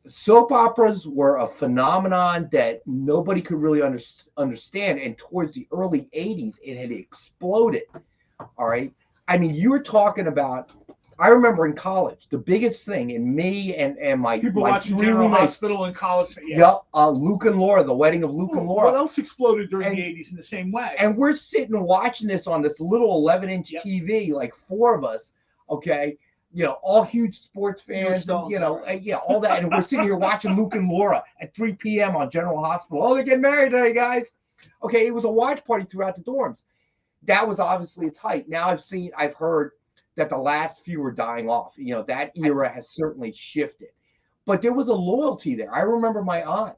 soap operas were a phenomenon that nobody could really understand, and towards the early 80s it had exploded. All right, I mean, you were talking about, I remember in college, the biggest thing in me and my people my watching General Hospital in college. Yep, Luke and Laura, the wedding of Luke and Laura. What else exploded during the 80s in the same way? And we're sitting and watching this on this little 11-inch TV, like four of us, okay? You know, all huge sports fans, and, you know, all that. And we're sitting here watching Luke and Laura at 3 p.m. on General Hospital. Oh, they're getting married today, guys. Okay, it was a watch party throughout the dorms. That was obviously its height. Now I've heard that the last few are dying off. You know, that era has certainly shifted. But there was a loyalty there. I remember my aunt,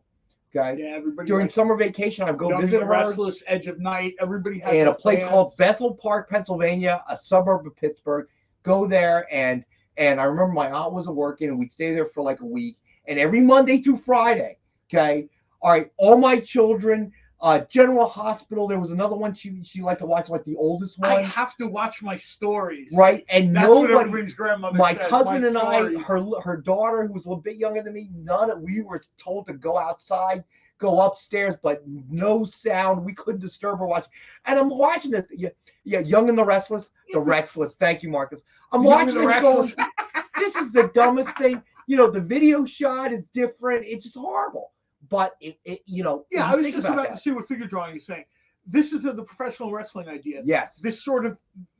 okay? Yeah, everybody during summer vacation, I'd go visit her. Restless, Edge of Night. Everybody had in a place called Bethel Park, Pennsylvania, a suburb of Pittsburgh. Go there, and I remember my aunt wasn't working, and we'd stay there for like a week. And every Monday through Friday, okay, all right, all my children, General Hospital. There was another one she liked to watch, like the oldest one. I have to watch my stories. Right, and that's nobody. What everybody's grandmother my said, cousin my and stories. I, her daughter, who was a little bit younger than me, we were told to go outside, go upstairs, but no sound. We couldn't disturb her watching. And I'm watching this. Yeah, Young and the Restless. The Restless. Thank you, Marcus. I'm watching this going, this is the dumbest thing. You know, the video shot is different. It's just horrible. But it you know. Yeah, I was just about to see what figure drawing is saying. This is the professional wrestling idea. Yes. This sort of,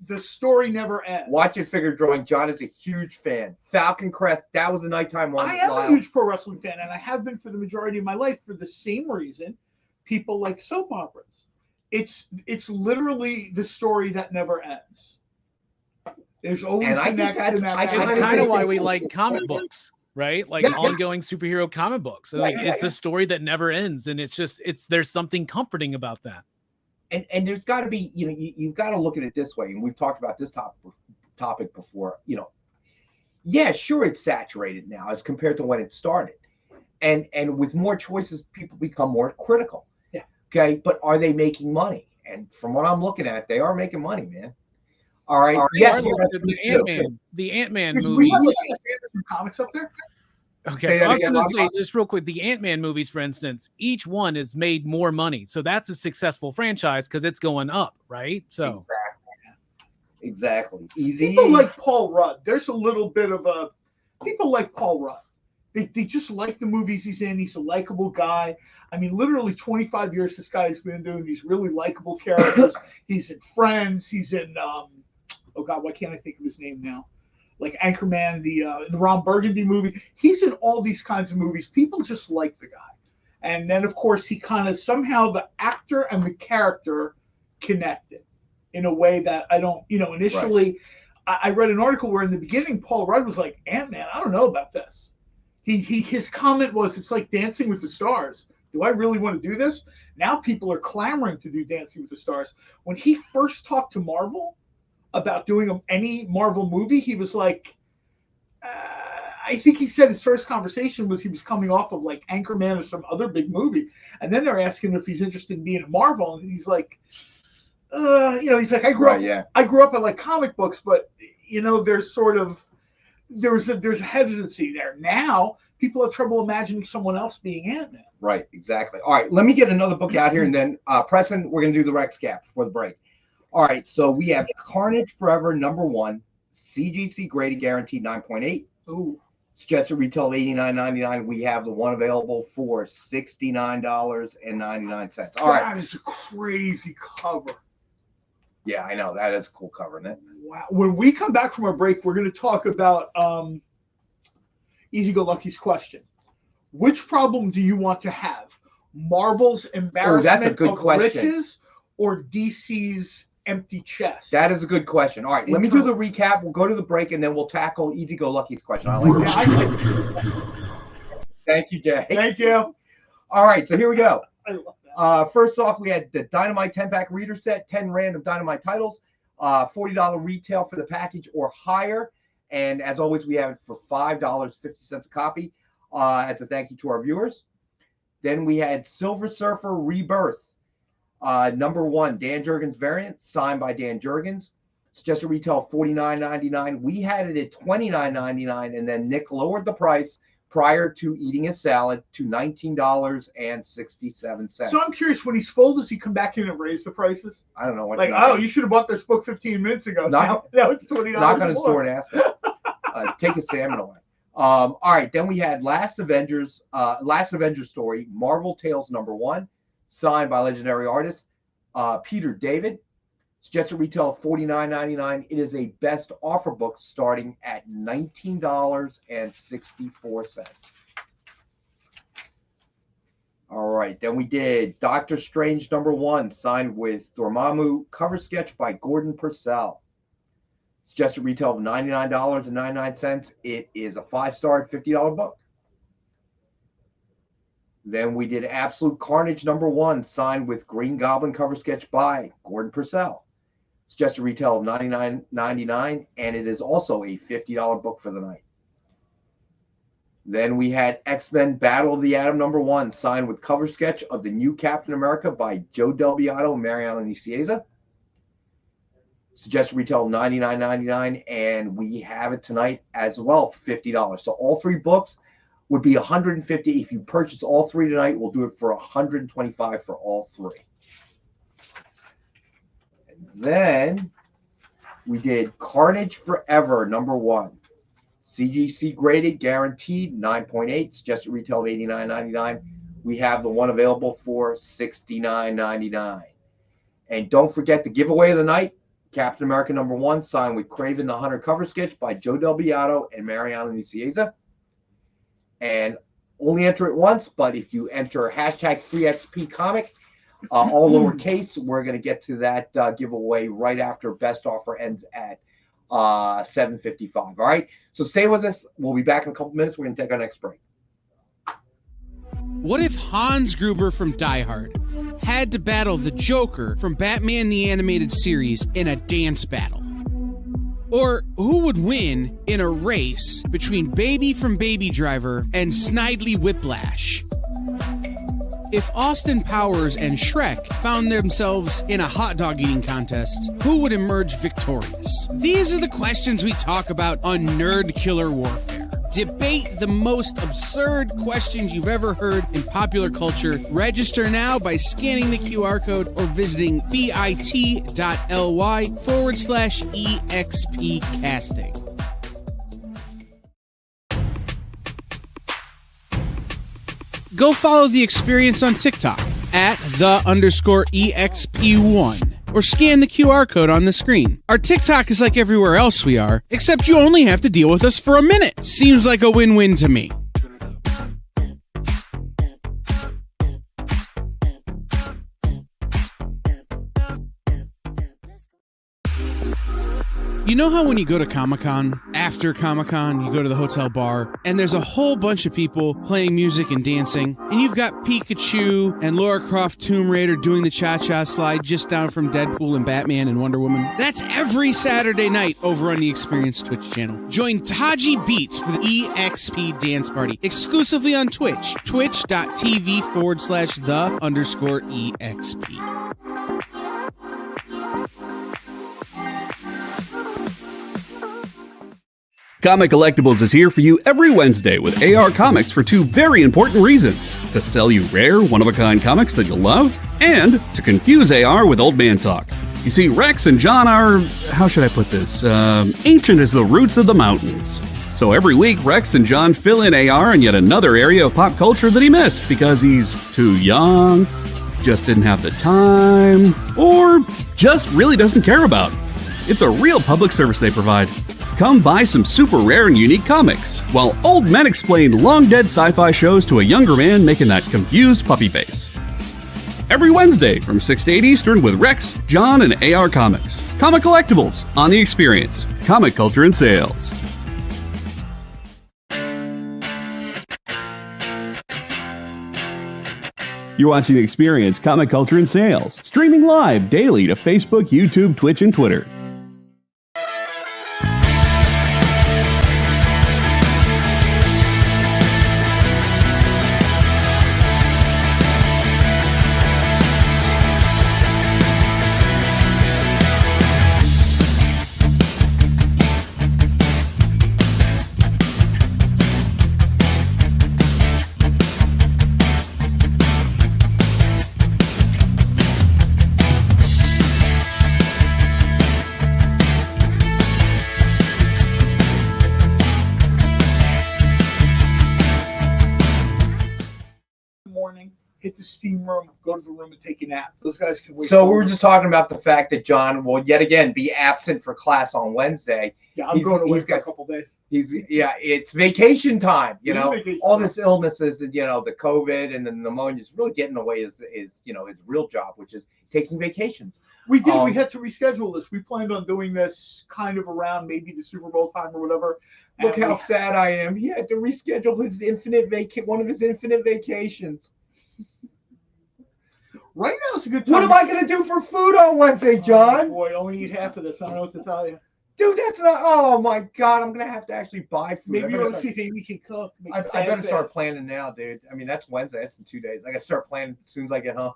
the story never ends. Watching figure drawing. John is a huge fan. Falcon Crest. That was the nighttime one. I am a huge pro wrestling fan, and I have been for the majority of my life for the same reason. People like soap operas. It's literally the story that never ends. There's always the next. It's kind of why we like comic books, right? Like ongoing superhero comic books. Like it's a story that never ends, and there's something comforting about that. And there's got to be, you know, you've got to look at it this way, and we've talked about this topic before. You know, yeah, sure, it's saturated now as compared to when it started, and with more choices, people become more critical. Yeah. Okay, but are they making money? And from what I'm looking at, they are making money, man. All right. Yes, the Ant-Man movies. We have comics up there. Okay, I was going to say, just real quick, the Ant-Man movies, for instance, each one has made more money. So that's a successful franchise because it's going up, right? So Exactly. Easy. People like Paul Rudd. There's a little bit of a... People like Paul Rudd. They just like the movies he's in. He's a likable guy. I mean, literally 25 years this guy's been doing these really likable characters. He's in Friends. He's in... oh, God, why can't I think of his name now? Like Anchorman, the Ron Burgundy movie. He's in all these kinds of movies. People just like the guy. And then, of course, he kind of somehow the actor and the character connected in a way that I don't, you know, initially I read an article where in the beginning, Paul Rudd was like, Ant-Man, I don't know about this. His comment was, it's like Dancing with the Stars. Do I really want to do this? Now people are clamoring to do Dancing with the Stars. When he first talked to Marvel about doing any Marvel movie, he was like, I think he said his first conversation was he was coming off of like Anchorman or some other big movie. And then they're asking him if he's interested in being in Marvel. And he's like, you know, he's like, I grew up, I like comic books, but you know, there's a hesitancy there. Now people have trouble imagining someone else being Ant-Man. Right, exactly. All right, let me get another book out here, and then Preston, we're going to do the Rex Cap before the break. All right, so we have Carnage Forever #1, CGC graded, guaranteed 9.8. Ooh. Suggested retail of $89.99. We have the one available for $69.99. All right. That is a crazy cover. Yeah, I know. That is a cool cover, isn't it? Wow. When we come back from our break, we're going to talk about Easy Go Lucky's question. Which problem do you want to have? Marvel's embarrassment of riches or DC's empty chest? That is a good question. All right, let me do the recap. We'll go to the break, and then we'll tackle Easy Go Lucky's question. I like that. Thank you, Jay. Thank you. All right, so here we go. I love that. First off, we had the Dynamite 10-pack reader set, 10 random Dynamite titles, $40 retail for the package or higher. And as always, we have it for $5.50 a copy as a thank you to our viewers. Then we had Silver Surfer Rebirth, #1, Dan Jurgens variant, signed by Dan Jurgens. Suggested retail $49.99. We had it at $29.99, and then Nick lowered the price prior to eating his salad to $19.67. So I'm curious, when he's full, does he come back in and raise the prices? I don't know what. Like, oh, you should have bought this book 15 minutes ago. Now it's $20. Knock on his door and ask him. Take his salmon away. All right, then we had Last Avengers story, Marvel Tales #1, signed by legendary artist Peter David. Suggested retail $49.99. It is a best offer book starting at $19.64. All right, then we did Doctor Strange #1, signed with Dormammu, cover sketch by Gordon Purcell. Suggested retail of $99.99. It is a 5-star $50 book. Then we did Absolute Carnage #1, signed with Green Goblin, cover sketch by Gordon Purcell. Suggested retail of $99.99, and it is also a $50 book for the night. Then we had X-Men Battle of the Atom #1, signed with cover sketch of the new Captain America by Joe Del Beato and Mariana Nicieza. Suggested retail $99.99, and we have it tonight as well, $50. So all three books would be $150. If you purchase all three tonight, we'll do it for $125 for all three. Then we did Carnage Forever #1. CGC graded, guaranteed, 9.8. Suggested retail of $89.99. We have the one available for $69.99. And don't forget the giveaway of the night, Captain America #1, signed with Kraven the Hunter, cover sketch by Joe Del Beato and Mariana Nicieza. And only enter it once, but if you enter #3XPcomic, all lowercase, we're going to get to that giveaway right after best offer ends at 7:55. All right, so stay with us. We'll be back in a couple minutes. We're going to take our next break. What if Hans Gruber from Die Hard had to battle the Joker from Batman the Animated Series in a dance battle? Or who would win in a race between Baby from Baby Driver and Snidely Whiplash? If Austin Powers and Shrek found themselves in a hot dog eating contest, who would emerge victorious? These are the questions we talk about on Nerd Killer Warfare. Debate the most absurd questions you've ever heard in popular culture. Register now by scanning the QR code or visiting bit.ly/EXP casting. Go follow the experience on TikTok at @the_EXP1 or scan the QR code on the screen. Our TikTok is like everywhere else we are, except you only have to deal with us for a minute. Seems like a win-win to me. You know how when you go to Comic-Con, after Comic-Con, you go to the hotel bar, and there's a whole bunch of people playing music and dancing, and you've got Pikachu and Lara Croft Tomb Raider doing the cha-cha slide just down from Deadpool and Batman and Wonder Woman? That's every Saturday night over on the Experience Twitch channel. Join Taji Beats for the EXP Dance Party, exclusively on Twitch, twitch.tv/the_EXP. Comic Collectables is here for you every Wednesday with AR Comics for two very important reasons: to sell you rare, one-of-a-kind comics that you'll love, and to confuse AR with old man talk. You see, Rex and John are, how should I put this, ancient as the roots of the mountains. So every week, Rex and John fill in AR in yet another area of pop culture that he missed because he's too young, just didn't have the time, or just really doesn't care about. It's a real public service they provide. Come buy some super rare and unique comics, while old men explain long-dead sci-fi shows to a younger man making that confused puppy face. Every Wednesday from 6 to 8 Eastern with Rex, John, and AR Comics. Comic Collectables on The Experience. Comic culture and sales. You're watching The Experience, Comic Culture and Sales. Streaming live daily to Facebook, YouTube, Twitch, and Twitter. hit the steam room, go to the room and take a nap. Those guys can wait. So we were just talking about the fact that John will yet again be absent for class on Wednesday. Yeah, I'm going away for a couple days. It's vacation time. You know, all time. this illnesses and the COVID and the pneumonia is really getting away his his real job, which is taking vacations. We did. We had to reschedule this. We planned on doing this kind of around maybe the Super Bowl time or whatever. Look how sad I am. He had to reschedule his one of his infinite vacations. Right now it's a good time. What am I going to do for food on Wednesday, John? Oh, boy, only eat half of this. I don't know what to tell you. Dude, that's not. Oh my God, I'm going to have to actually buy food. Maybe you want to see if Amy can cook. I better start planning now, dude. I mean, that's Wednesday. That's in 2 days. I got to start planning as soon as I get home.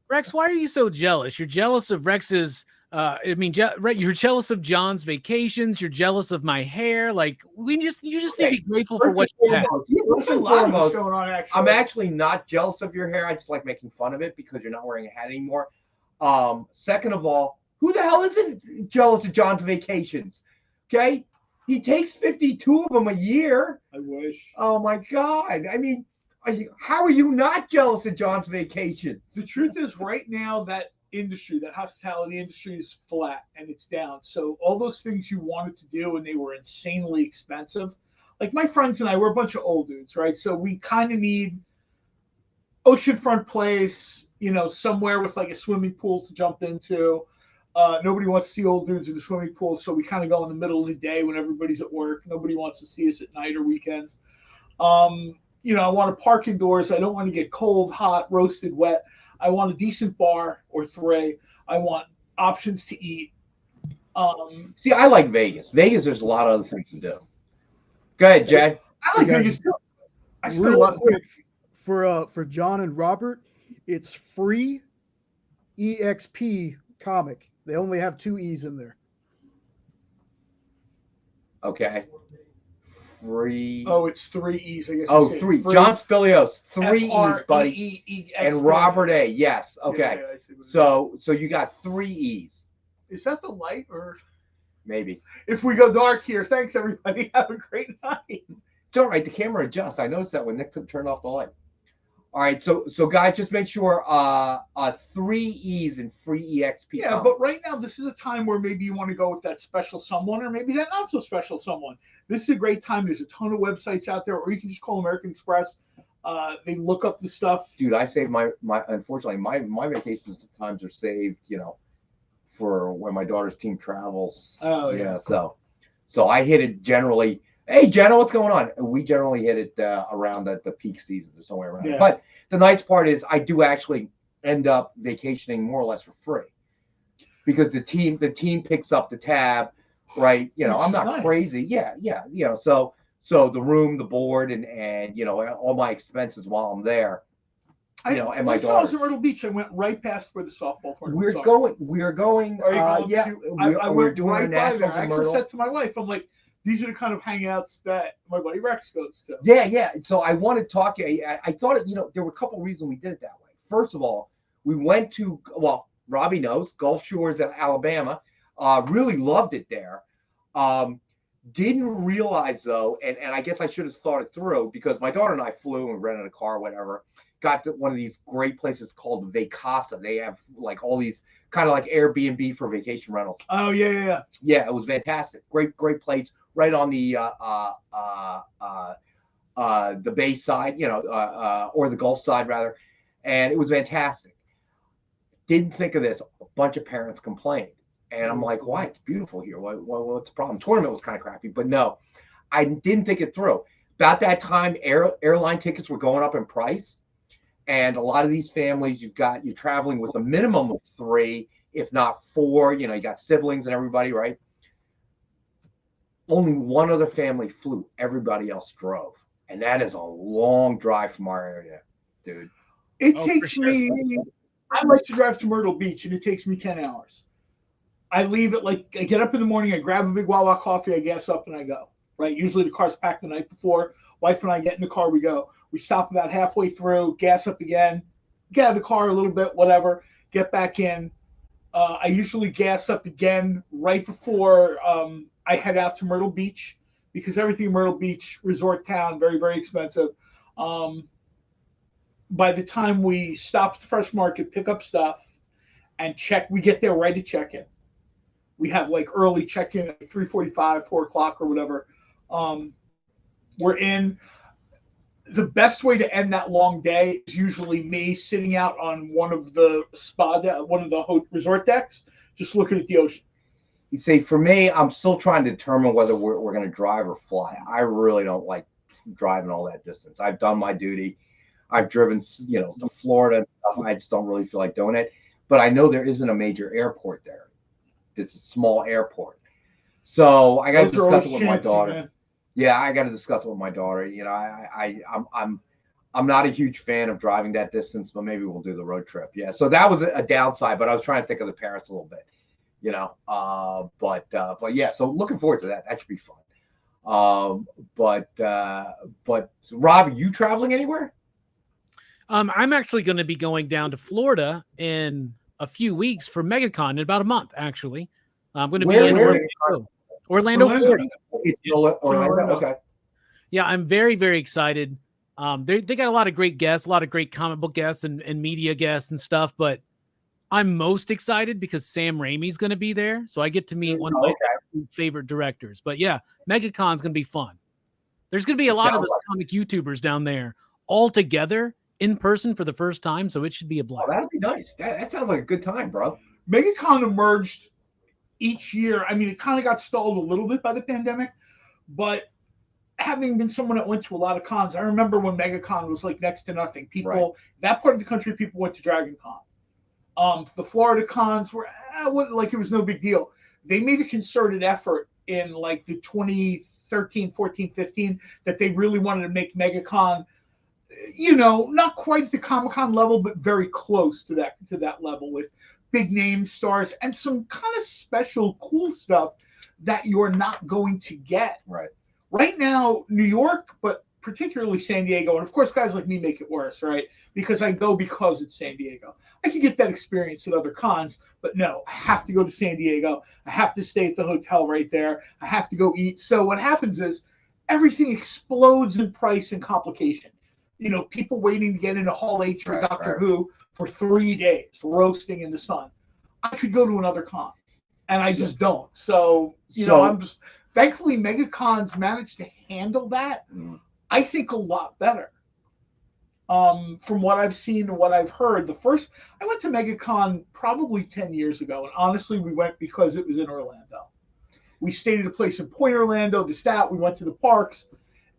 Rex, why are you so jealous? You're jealous of Rex's. You're jealous of John's vacations. You're jealous of my hair. Like you just need to be grateful for what you have. First and foremost, I'm actually not jealous of your hair. I just like making fun of it because you're not wearing a hat anymore. Second of all, who the hell isn't jealous of John's vacations? Okay, he takes 52 of them a year. I wish. Oh my God! I mean, how are you not jealous of John's vacations? The truth is, right now that hospitality industry is flat and it's down. So all those things you wanted to do and they were insanely expensive. Like my friends and I, we're a bunch of old dudes, right? So we kind of need oceanfront place, somewhere with like a swimming pool to jump into. Nobody wants to see old dudes in the swimming pool, so we kind of go in the middle of the day when everybody's at work. Nobody wants to see us at night or weekends. I want to park indoors. I don't want to get cold, hot, roasted, wet. I want a decent bar or 3. I want options to eat. See, I like Vegas. Vegas, there's a lot of other things to do. Go ahead, Jed. I like Vegas too. I spend a lot of quick for John and Robert. It's free EXP comic. They only have 2 E's in there. Okay. Free. Oh, it's 3 E's, I guess. Oh, 3. Free. John Spilios, 3 E's, buddy. E-E-E-X-P. And Robert A. Yes. Okay. Yeah, so you got 3 E's. Is that the light or? Maybe. If we go dark here, thanks everybody. Have a great night. It's all right. The camera adjusts. I noticed that when Nick turned off the light. All right. So guys, just make sure 3 E's and free EXP. Yeah, but right now this is a time where maybe you want to go with that special someone or maybe that not so special someone. This is a great time. There's a ton of websites out there, or you can just call American Express. They look up the stuff. Dude, I saved my unfortunately my vacations times are saved, for when my daughter's team travels. Oh yeah. So I hit it generally. Hey Jenna, what's going on? We generally hit it around the peak season or somewhere around. Yeah. But the nice part is I do actually end up vacationing more or less for free because the team picks up the tab. Right, I'm not nice. Crazy. Yeah. So the room, the board, and all my expenses while I'm there. And my daughter. I was in Myrtle Beach. I went right past where the softball tournament. We're going. Are you going we're doing right our nationals. I actually said to my wife, I'm like, these are the kind of hangouts that my buddy Rex goes to. Yeah. So I want to talk to you. I thought there were a couple of reasons we did it that way. First of all, we went to Robbie knows Gulf Shores of Alabama. Really loved it there. Didn't realize though, and I guess I should have thought it through because my daughter and I flew and rented a car, whatever. Got to one of these great places called Vacasa. They have like all these kind of like Airbnb for vacation rentals. Oh yeah. Yeah, it was fantastic. Great place right on the bay side, or the Gulf side rather, and it was fantastic. Didn't think of this. A bunch of parents complained. And I'm like, why? It's beautiful here. What's the problem? Tournament was kind of crappy, but no, I didn't think it through. About that time, airline tickets were going up in price. And a lot of these families, you're traveling with a minimum of 3, if not 4. You got siblings and everybody, right? Only one other family flew. Everybody else drove. And that is a long drive from our area, dude. It takes me, I like to drive to Myrtle Beach, and it takes me 10 hours. I leave it I get up in the morning, I grab a big Wawa coffee, I gas up, and I go. Right? Usually the car's packed the night before. Wife and I get in the car, we go. We stop about halfway through, gas up again, get out of the car a little bit, whatever, get back in. I usually gas up again right before I head out to Myrtle Beach because everything in Myrtle Beach, resort town, very, very expensive. by the time we stop at the Fresh Market, pick up stuff, and check, we get there right at check-in. We have like early check-in at 3:45, 4 o'clock or whatever. We're in. The best way to end that long day is usually me sitting out on one of the resort decks, just looking at the ocean. You see, for me, I'm still trying to determine whether we're going to drive or fly. I really don't like driving all that distance. I've done my duty. I've driven, to Florida and stuff. I just don't really feel like doing it. But I know there isn't a major airport there. It's a small airport. So I got to discuss it with my daughter. Man. Yeah, I got to discuss it with my daughter. I'm not a huge fan of driving that distance, but maybe we'll do the road trip. Yeah. So that was a downside, but I was trying to think of the parents a little bit. But yeah, so looking forward to that. That should be fun. But Robbie, you traveling anywhere? I'm actually going to be going down to Florida in a few weeks for MegaCon in about a month. Actually, I'm going to be in Orlando, Florida. It's Orlando. Okay. Yeah, I'm very, very excited. They got a lot of great guests, a lot of great comic book guests and media guests and stuff, but I'm most excited because Sam Raimi's going to be there, so I get to meet one of my favorite directors. But yeah, MegaCon's going to be fun. There's going to be a lot of us comic YouTubers down there all together in person for the first time, so it should be a blast. Oh, that'd be nice. That sounds like a good time, bro. MegaCon emerged each year. I mean, it kind of got stalled a little bit by the pandemic, but having been someone that went to a lot of cons, I remember when MegaCon was like next to nothing. People, that part of the country, people went to Dragon Con. The Florida cons were like it was no big deal. They made a concerted effort in like the 2013, 14, 15 that they really wanted to make MegaCon, not quite at the Comic-Con level, but very close to that level with big name stars and some kind of special cool stuff that you're not going to get. Right now, New York, but particularly San Diego, and of course guys like me make it worse, right? Because I go because it's San Diego. I could get that experience at other cons, but no, I have to go to San Diego. I have to stay at the hotel right there. I have to go eat. So what happens is everything explodes in price and complication. People waiting to get into Hall H for Doctor Who for 3 days, roasting in the sun. I could go to another con, and I just don't. So, I'm just, thankfully, MegaCon's managed to handle that, I think, a lot better. From what I've seen and what I've heard, I went to MegaCon probably 10 years ago, and honestly, we went because it was in Orlando. We stayed at a place in Point Orlando, we went to the parks.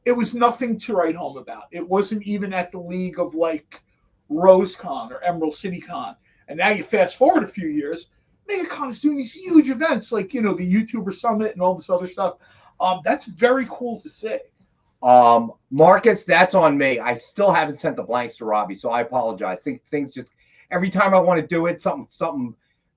It was nothing to write home about. It wasn't even at the league of like RoseCon or Emerald City Con. And now you fast forward a few years, MegaCon is doing these huge events like, the YouTuber Summit and all this other stuff. That's very cool to see. Marcus, that's on me. I still haven't sent the blanks to Robbie, so I apologize. I think things just, every time I want to do it, something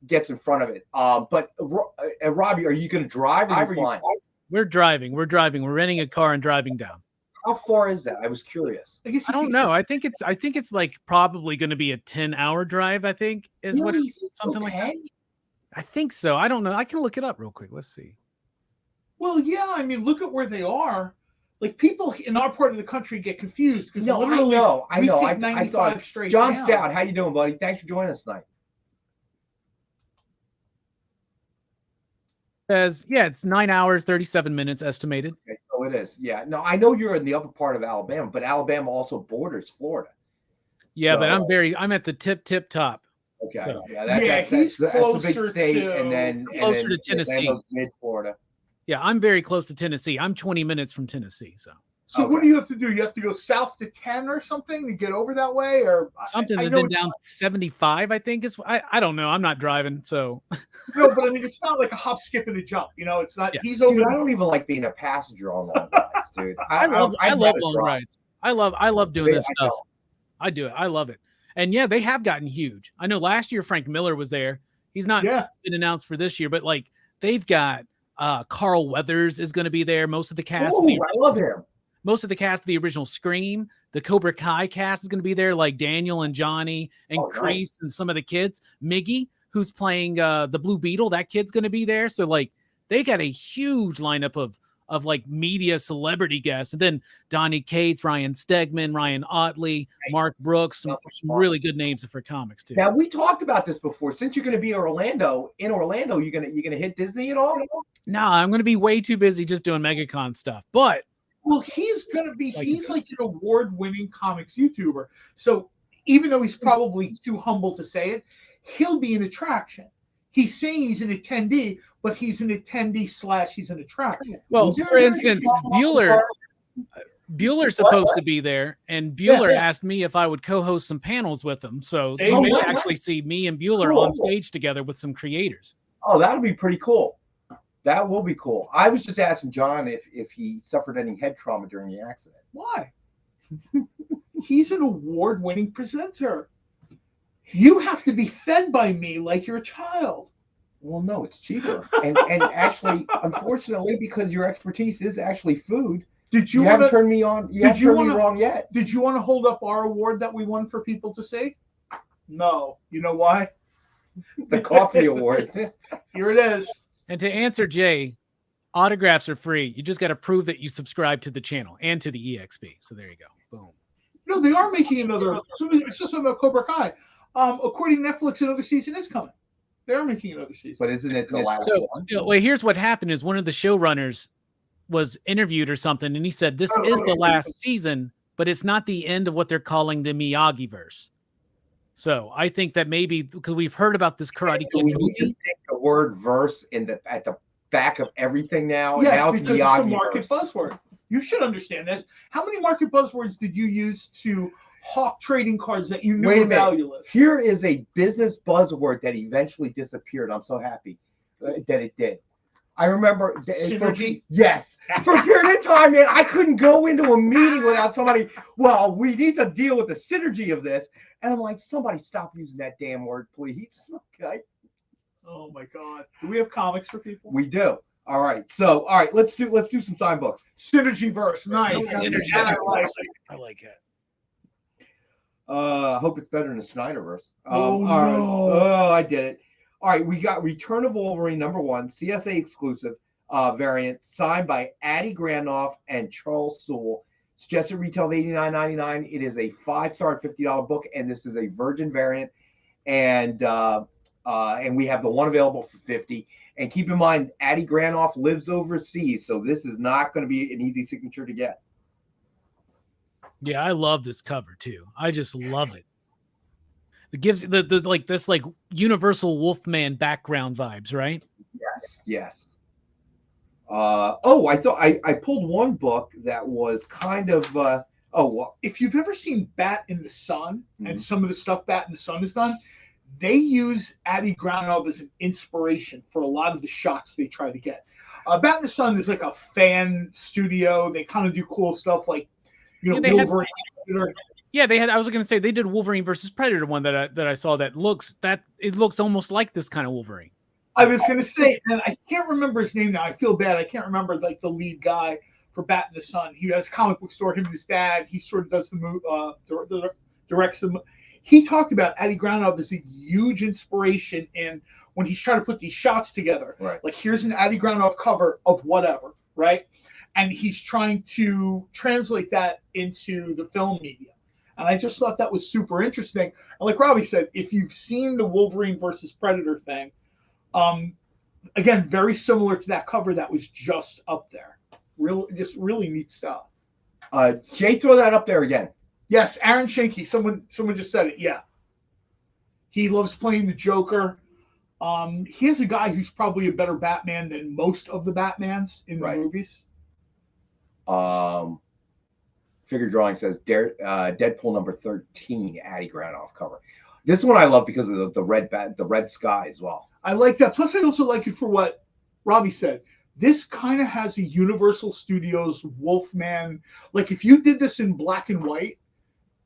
gets in front of it. But Robbie, are you going to drive or are you flying? We're driving. We're renting a car and driving down. How far is that? I was curious. I don't know. I think it's like probably going to be a 10-hour drive. I think is really? What it's something like that. I think so. I don't know. I can look it up real quick. Let's see. Well, yeah. I mean, look at where they are. Like people in our part of the country get confused because I know. I thought straight. John Stout, how you doing, buddy? Thanks for joining us tonight. It's 9 hours, 37 minutes estimated. Okay, so it is. Yeah. No, I know you're in the upper part of Alabama, but Alabama also borders Florida. Yeah, so, but I'm at the tip top. Okay. So. He's that's a big state, and then closer to Tennessee, mid Florida. Yeah, I'm very close to Tennessee. I'm 20 minutes from Tennessee. So what do you have to do? You have to go south to 10 or something to get over that way, or something, and then down 75. I think is. I don't know. I'm not driving, so. No, but I mean, it's not like a hop, skip, and a jump. It's not. Yeah. He's over. Dude, I don't even like being a passenger on long rides, dude. I love long rides. I love doing this stuff. I do it. I love it. And yeah, they have gotten huge. I know last year Frank Miller was there. He's not been announced for this year, but like they've got Carl Weathers is going to be there. Most of the cast. I love him. Most of the cast of the original Scream, the Cobra Kai cast is going to be there, like Daniel and Johnny and Kreese and some of the kids. Miggy, who's playing the Blue Beetle, that kid's going to be there. So like they got a huge lineup of like media celebrity guests, and then Donnie Cates, Ryan Stegman, Ryan Otley, Mark Brooks, some really good names for comics too. Now we talked about this before. Since you're going to be in Orlando, you're gonna hit Disney at all? No, I'm going to be way too busy just doing MegaCon stuff. But well, he's like an award-winning comics YouTuber. So even though he's probably too humble to say it, he'll be an attraction. He's saying he's an attendee, but he's an attendee / he's an attraction. Well, for instance, Bueller's supposed to be there, and Bueller asked me if I would co-host some panels with him. So you may actually see me and Bueller on stage together with some creators. Oh, that'll be pretty cool. That will be cool. I was just asking John if he suffered any head trauma during the accident. Why? He's an award-winning presenter. You have to be fed by me like you're a child. Well, no, it's cheaper. And actually, unfortunately, because your expertise is actually food, you haven't turned me on. You haven't turned me wrong yet. Did you want to hold up our award that we won for people to see? No. You know why? The coffee award. Here it is. And to answer Jay, autographs are free. You just got to prove that you subscribe to the channel and to the EXP. So there you go. Boom. No, they are making another. It's just about Cobra Kai. According to Netflix, another season is coming. They are making another season. But isn't it the last one? Well, here's what happened is one of the showrunners was interviewed or something, and he said, this is the last season, but it's not the end of what they're calling the Miyagi-verse. So I think that maybe, because we've heard about this Karate Kid movie. Just take the word verse at the back of everything now. Yes, now because it's a market buzzword. You should understand this. How many market buzzwords did you use to hawk trading cards that you knew were valueless? Here is a business buzzword that eventually disappeared. I'm so happy that it did. I remember synergy. Yes, for a period of time, man, I couldn't go into a meeting without somebody. Well, we need to deal with the synergy of this, and I'm like, somebody stop using that damn word, please. Okay. Oh my God. Do we have comics for people? We do. All right. So, let's do some sign books. Synergy verse. Nice. Synergy. I like it. Hope it's better than the Snyderverse. No. Oh, I did it. All right, we got Return of Wolverine #1, CSA exclusive variant, signed by Addy Granoff and Charles Soule. Suggested retail of $89.99. It is a 5-star $50 book, and this is a Virgin variant, and we have the one available for $50. And keep in mind, Addy Granoff lives overseas, so this is not going to be an easy signature to get. Yeah, I love this cover too. I just love it. It gives the like this like Universal Wolfman background vibes, right? Yes. I thought I pulled one book that was kind of if you've ever seen Bat in the Sun and some of the stuff Bat in the Sun has done, they use Addy Granoff as an inspiration for a lot of the shots they try to get. Bat in the Sun is like a fan studio. They kind of do cool stuff like, Wolverine. I was going to say they did Wolverine versus Predator one that I saw that looks almost like this kind of Wolverine. I was going to say, and I can't remember his name now. I feel bad. I can't remember like the lead guy for Bat in the Sun. He has a comic book store. Him and his dad. He sort of does the move, directs them. He talked about Addy Granoff as a huge inspiration in when he's trying to put these shots together. Right. Like here's an Addy Granoff cover of whatever, right? And he's trying to translate that into the film media. And I just thought that was super interesting. And like Robbie said, if you've seen the Wolverine versus Predator thing, again, very similar to that cover that was just up there. Really neat stuff. Jay, throw that up there again. Yes, Aaron Schenke. Someone just said it. Yeah. He loves playing the Joker. He has a guy who's probably a better Batman than most of the Batmans in the movies. Figure drawing says Deadpool #13 Addy Granoff cover. This one I love because of the red sky as well. I like that. Plus, I also like it for what Robbie said. This kind of has a Universal Studios Wolfman. Like if you did this in black and white,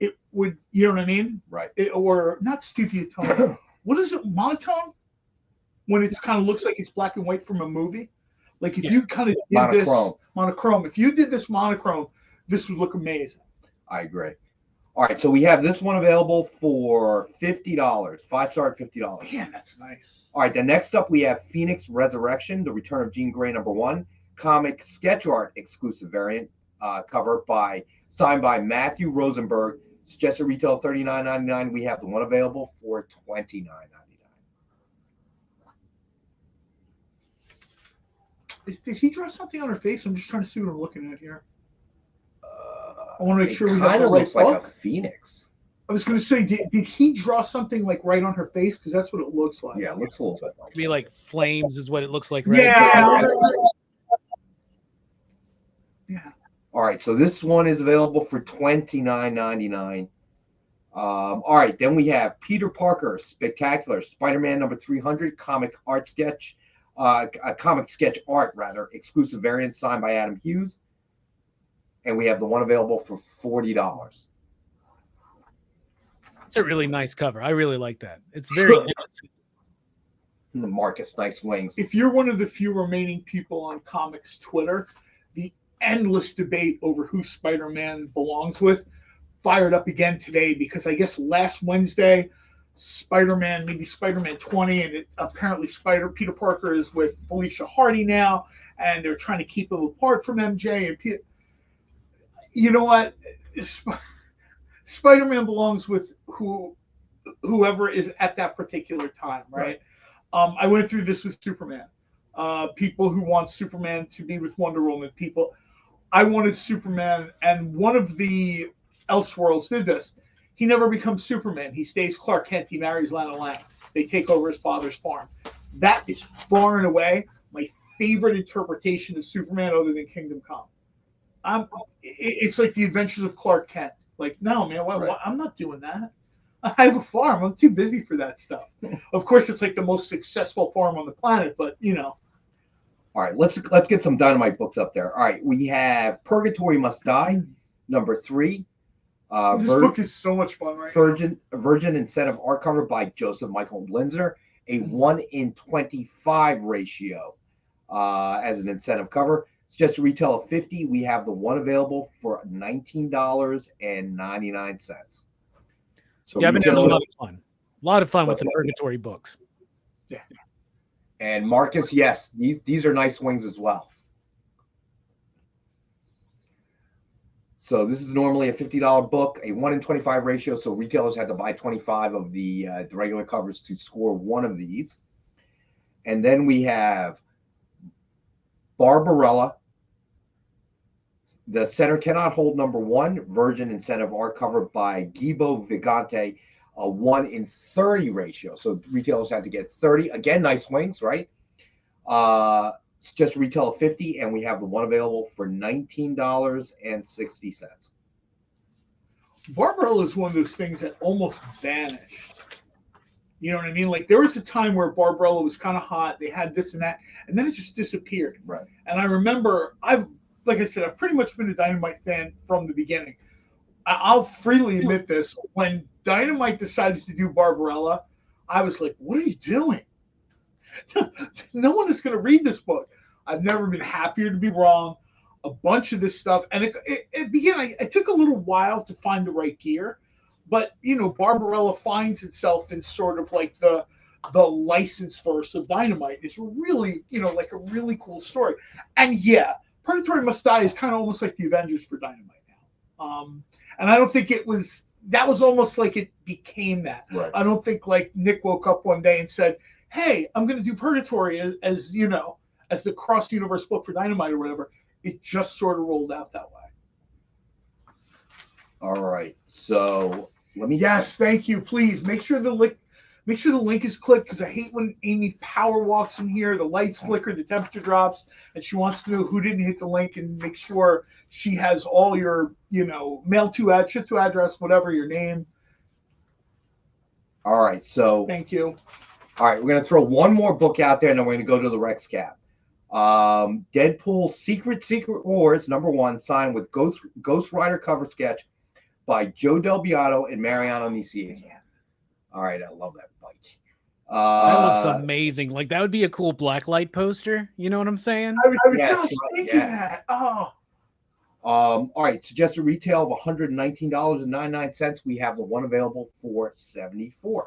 it would, you know what I mean? Right. Or not studio tone. What is it? Monotone? When it kind of looks like it's black and white from a movie. Like if you kind of did this monochrome. If you did this monochrome, this would look amazing. I agree. All right, so we have this one available for $50, 5-star at $50. Yeah, that's nice. All right, then next up we have Phoenix Resurrection, The Return of Jean Grey #1, comic sketch art exclusive variant cover signed by Matthew Rosenberg. Suggested retail $39.99. We have the one available for $29.99. Did he draw something on her face? I'm just trying to see what I'm looking at here. I want to make sure we have kind the of right looks book. like a phoenix. I was going to say, did he draw something like right on her face? Because that's what it looks like. Yeah, it looks a little bit like. Be like flames is what it looks like, right? Yeah. All right, so this one is available for $29.99. All right, then we have Peter Parker Spectacular Spider-Man number 300 comic sketch art exclusive variant signed by Adam Hughes, and we have the one available for $40. It's a really nice cover. I really like that. It's very innocent. Marcus, nice wings. If you're one of the few remaining people on comics Twitter, the endless debate over who Spider-Man belongs with fired up again today, because I guess last Wednesday Spider-Man 20, and apparently Peter Parker is with Felicia Hardy now, and they're trying to keep him apart from MJ. And you know what? Spider-Man belongs with whoever is at that particular time, right? I went through this with Superman. People who want Superman to be with Wonder Woman. I wanted Superman, and one of the Elseworlds did this. He never becomes Superman. He stays Clark Kent. He marries Lana Lang. They take over his father's farm. That is far and away my favorite interpretation of Superman, other than Kingdom Come. It's like the Adventures of Clark Kent. Like, no, man, I'm not doing that. I have a farm. I'm too busy for that stuff. Of course, it's like the most successful farm on the planet, but you know. All right, let's get some Dynamite books up there. All right, we have Purgatory Must Die, number 3. This book is so much fun, right? Virgin Incentive art cover by Joseph Michael Linzner, a 1:25 ratio as an incentive cover. It's just a retail of $50. We have the one available for $19.99. So yeah, I've been having a lot of fun. A lot of fun with the Purgatory books. Yeah. And Marcus, yes, these are nice wings as well. So this is normally a $50 book, a 1:25 ratio. So retailers had to buy 25 of the regular covers to score one of these. And then we have Barbarella. The Center Cannot Hold number 1, Virgin Incentive art cover by Gibo Vigante, a 1:30 ratio. So retailers had to get 30. Again, nice wings, right? It's just retail of $50, and we have the one available for $19.60. Barbarella is one of those things that almost vanished. You know what I mean? Like, there was a time where Barbarella was kind of hot. They had this and that, and then it just disappeared. Right. And I remember, like I said, I've pretty much been a Dynamite fan from the beginning. I'll freely admit this. When Dynamite decided to do Barbarella, I was like, what are you doing? No one is going to read this book. I've never been happier to be wrong. A bunch of this stuff. And it began, it took a little while to find the right gear. But, you know, Barbarella finds itself in sort of like the license verse of Dynamite. It's really, you know, like a really cool story. And yeah, Purgatory Must Die is kind of almost like the Avengers for Dynamite now. And I don't think that was almost like it became that. Right. I don't think like Nick woke up one day and said, hey, I'm going to do Purgatory as you know, as the cross-universe book for Dynamite or whatever. It just sort of rolled out that way. All right. So let me. Yes, thank you. Please make sure the link is clicked, because I hate when Amy Power walks in here, the lights flicker, the temperature drops, and she wants to know who didn't hit the link, and make sure she has all your, you know, ship to address, whatever, your name. All right. So thank you. All right, we're going to throw one more book out there, and then we're going to go to the Rex Cap. Deadpool Secret Wars, number 1, signed with Ghost Rider cover sketch by Joe Del Beato and Mariano Nicieza. All right, I love that bike. That looks amazing. Like, that would be a cool blacklight poster. You know what I'm saying? I was just thinking that. Oh. All right, suggested retail of $119.99. We have the one available for $74.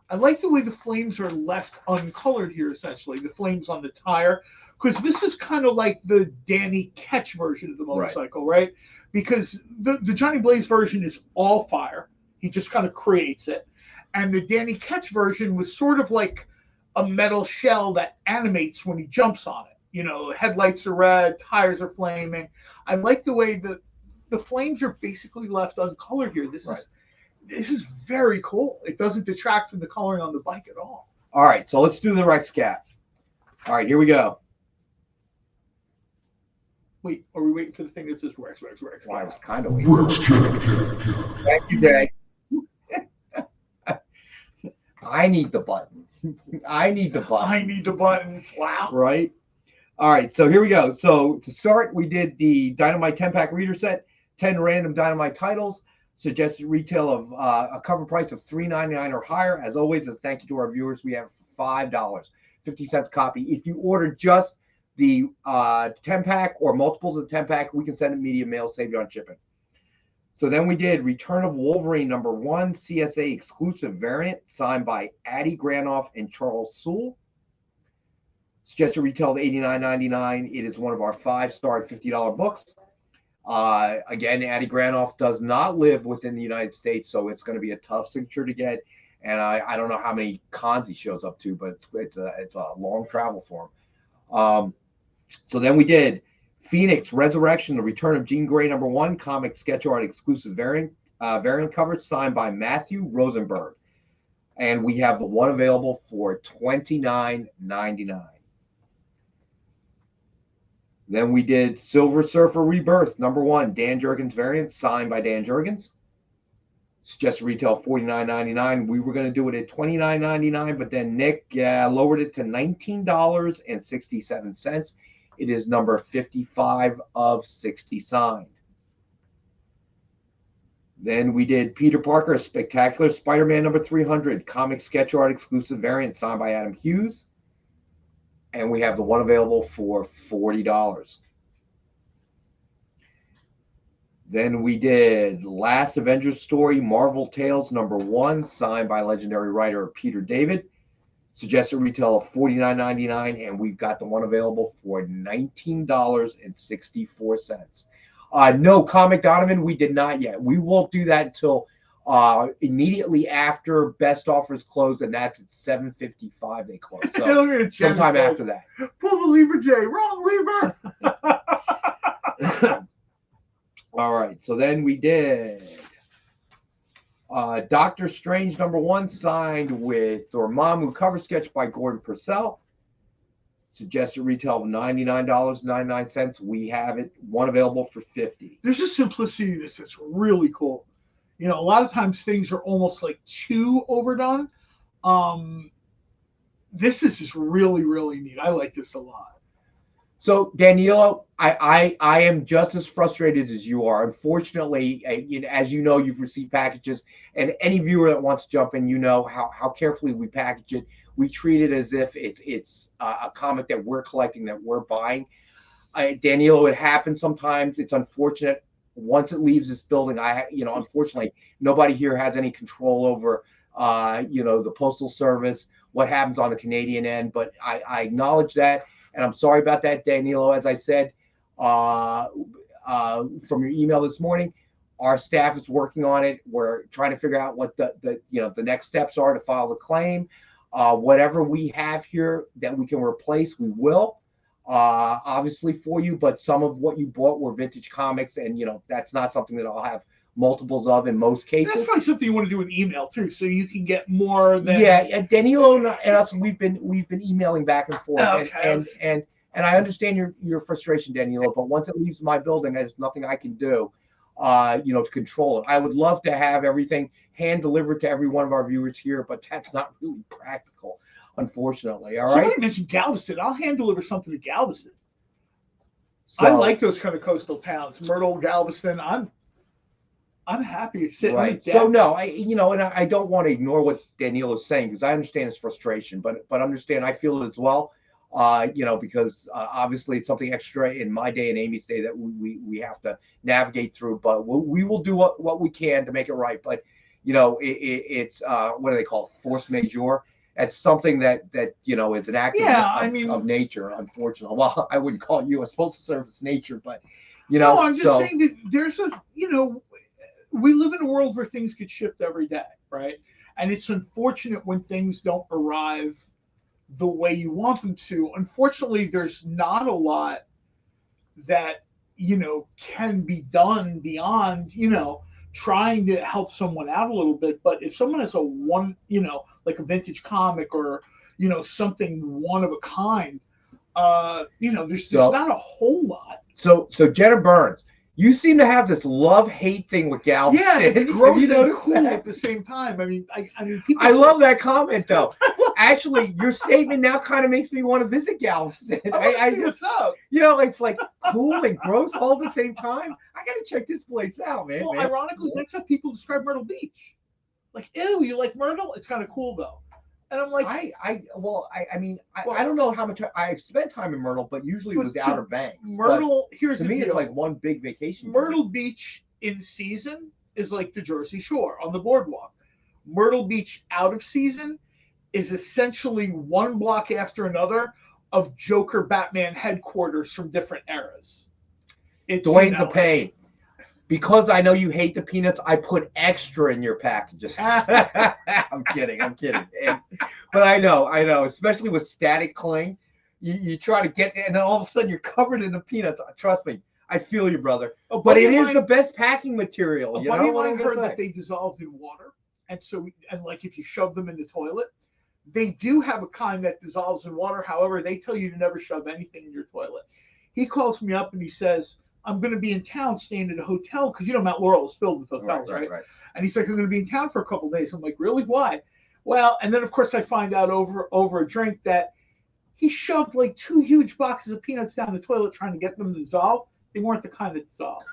I like the way the flames are left uncolored here, essentially. The flames on the tire. because this is kind of like the Danny Ketch version of the motorcycle, right? Because the Johnny Blaze version is all fire. He just kind of creates it. And the Danny Ketch version was sort of like a metal shell that animates when he jumps on it. You know, headlights are red, tires are flaming. I like the way the flames are basically left uncolored here. This is very cool. It doesn't detract from the coloring on the bike at all. All right, so let's do the Rex Cap. All right, here we go. Wait, are we waiting for the thing that says Rex? Well, I was kind of waiting. Thank you, Jay. I need the button. I need the button. Wow. Right? All right, so here we go. So to start, we did the Dynamite 10-pack reader set, 10 random Dynamite titles, suggested retail of a cover price of $3.99 or higher. As always, as thank you to our viewers, we have $5, 50 cents copy. If you order just the 10-pack or multiples of the 10-pack, we can send it media mail, save you on shipping. So then we did Return of Wolverine #1 CSA exclusive variant, signed by Addie Granoff and Charles Sewell. Suggested retail of $89.99. It is one of our 5-star $50 books. Again, Addie Granoff does not live within the United States, so it's going to be a tough signature to get. And I don't know how many cons he shows up to, but it's a long travel for him. So then we did Phoenix Resurrection: The Return of Jean Grey #1 comic sketch art exclusive variant cover, signed by Matthew Rosenberg, and we have the one available for $29.99. Then we did Silver Surfer Rebirth #1 Dan Jurgens variant, signed by Dan Jurgens. Suggested retail $49.99. We were going to do it at $29.99, but then Nick lowered it to $19.67. It is number 55 of 60 signed. Then we did Peter Parker Spectacular Spider-Man #300 comic sketch art exclusive variant, signed by Adam Hughes. And we have the one available for $40. Then we did Last Avengers Story Marvel Tales #1, signed by legendary writer Peter David. Suggested retail of $49.99, and we've got the one available for $19.64. No, Comic Donovan, we did not yet. We won't do that until immediately after best offers close, and that's at 7:55 they close. So sometime after that. Pull the lever, Jay. Wrong lever. All right, so then we did Doctor Strange #1, signed with Dormammu cover sketch by Gordon Purcell. Suggested retail of $99.99. We have it one available for $50. There's a simplicity to this that's really cool. You know, a lot of times things are almost like too overdone. This is just really, really neat. I like this a lot. So, Danilo, I am just as frustrated as you are. Unfortunately, as you know, you've received packages, and any viewer that wants to jump in, you know how carefully we package it. We treat it as if it's a comic that we're collecting, that we're buying. Danilo, it happens sometimes. It's unfortunate. Once it leaves this building, unfortunately, nobody here has any control over, the Postal Service, what happens on the Canadian end. But I acknowledge that. And I'm sorry about that, Danilo. As I said from your email this morning, our staff is working on it. We're trying to figure out what the next steps are to file the claim. Whatever we have here that we can replace, we will, obviously for you. But some of what you bought were vintage comics, and that's not something that I'll have multiples of in most cases. That's probably something you want to do in email too, so you can get more than. Yeah, Danilo and us, we've been emailing back and forth, and I understand your frustration, Danilo. But once it leaves my building, there's nothing I can do, to control it. I would love to have everything hand delivered to every one of our viewers here, but that's not really practical, unfortunately. All right. Somebody mentioned Galveston. I'll hand deliver something to Galveston. So, I like those kind of coastal towns, Myrtle, Galveston. I'm happy to sit right there. So no, I don't want to ignore what Danilo is saying, because I understand his frustration, but understand I feel it as well. Because obviously it's something extra in my day and Amy's day that we have to navigate through. But we will do what we can to make it right. But it's what do they call it? Force majeure. at something that is an act of nature. Unfortunately, well, I wouldn't call U.S. Postal Service nature, but No, I'm just saying that there's we live in a world where things get shipped every day, right? And it's unfortunate when things don't arrive the way you want them to. Unfortunately, there's not a lot that can be done beyond trying to help someone out a little bit. But if someone has like a vintage comic or something one of a kind, there's not a whole lot. So Jenna Burns, you seem to have this love-hate thing with Galveston. Yeah, it's gross and cool at the same time. I mean, people. I love that comment though. Actually, your statement now kind of makes me want to visit Galveston. I see what's up. It's like cool and gross all at the same time. I gotta check this place out, man. Well, ironically, that's how people describe Myrtle Beach. Like, ew, you like Myrtle? It's kind of cool though. And I'm like, I don't know how much I've spent time in Myrtle, but usually it was Outer Banks. Myrtle, here's to the me, deal. it's like one big vacation. Myrtle Beach in season is like the Jersey Shore on the boardwalk. Myrtle Beach out of season is essentially one block after another of Joker Batman headquarters from different eras. Dwayne's a pain. Because I know you hate the peanuts, I put extra in your packages. I'm kidding. But I know, especially with static cling, you try to get there, and then all of a sudden you're covered in the peanuts. Trust me, I feel you, brother. But it is the best packing material. A buddy of mine heard that they dissolved in water, and like if you shove them in the toilet, they do have a kind that dissolves in water. However, they tell you to never shove anything in your toilet. He calls me up and he says, I'm going to be in town staying at a hotel because, Mount Laurel is filled with hotels, right? And he's like, I'm going to be in town for a couple of days. I'm like, really? Why? Well, and then, of course, I find out over a drink that he shoved like 2 huge boxes of peanuts down the toilet trying to get them to dissolve. They weren't the kind that dissolved.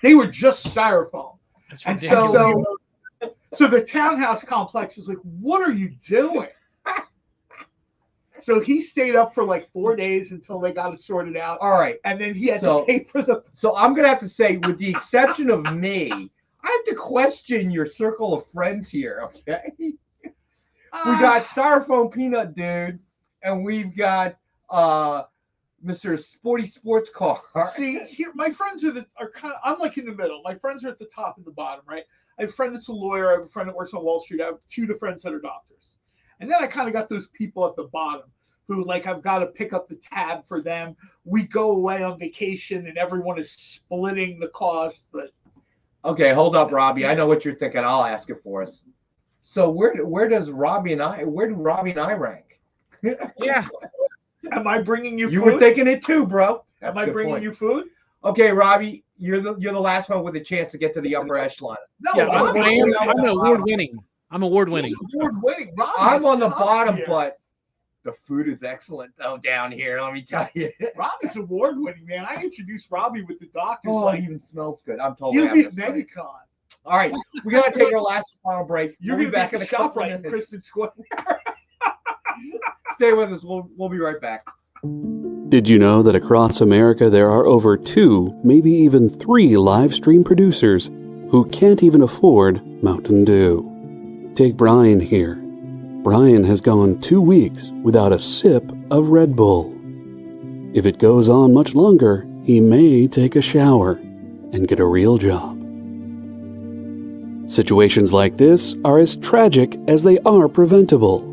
They were just styrofoam. And so the townhouse complex is like, what are you doing? So he stayed up for like 4 days until they got it sorted out. All right. And then he had to pay for the... So I'm going to have to say, with the exception of me, I have to question your circle of friends here, okay? We got Styrofoam Peanut Dude, and we've got Mr. Sporty Sports Car. See, here, my friends are kind of... I'm like in the middle. My friends are at the top and the bottom, right? I have a friend that's a lawyer. I have a friend that works on Wall Street. I have 2 friends that are doctors. And then I kind of got those people at the bottom who, like, I've got to pick up the tab for them. We go away on vacation and everyone is splitting the cost. But okay, hold up, Robbie. I know what you're thinking. I'll ask it for us. So where do Robbie and I rank? Yeah. Am I bringing you food? You were thinking it too, bro. Am I bringing you food? Okay, Robbie, you're the last one with a chance to get to the upper echelon. No, yeah, I'm award-winning. I'm award-winning. Award-winning. I'm on the bottom, but the food is excellent though down here. Let me tell you. Robbie's award-winning, man. I introduced Robbie with the doctors. Oh, it even smells good. I'm totally. You'll be at MegaCon. All right, we gotta take our last final break. You're gonna be back in the shop right in Kristen Square. Stay with us. We'll be right back. Did you know that across America there are over 2, maybe even 3 live stream producers who can't even afford Mountain Dew? Take Brian here. Brian has gone 2 weeks without a sip of Red Bull. If it goes on much longer, he may take a shower and get a real job. Situations like this are as tragic as they are preventable.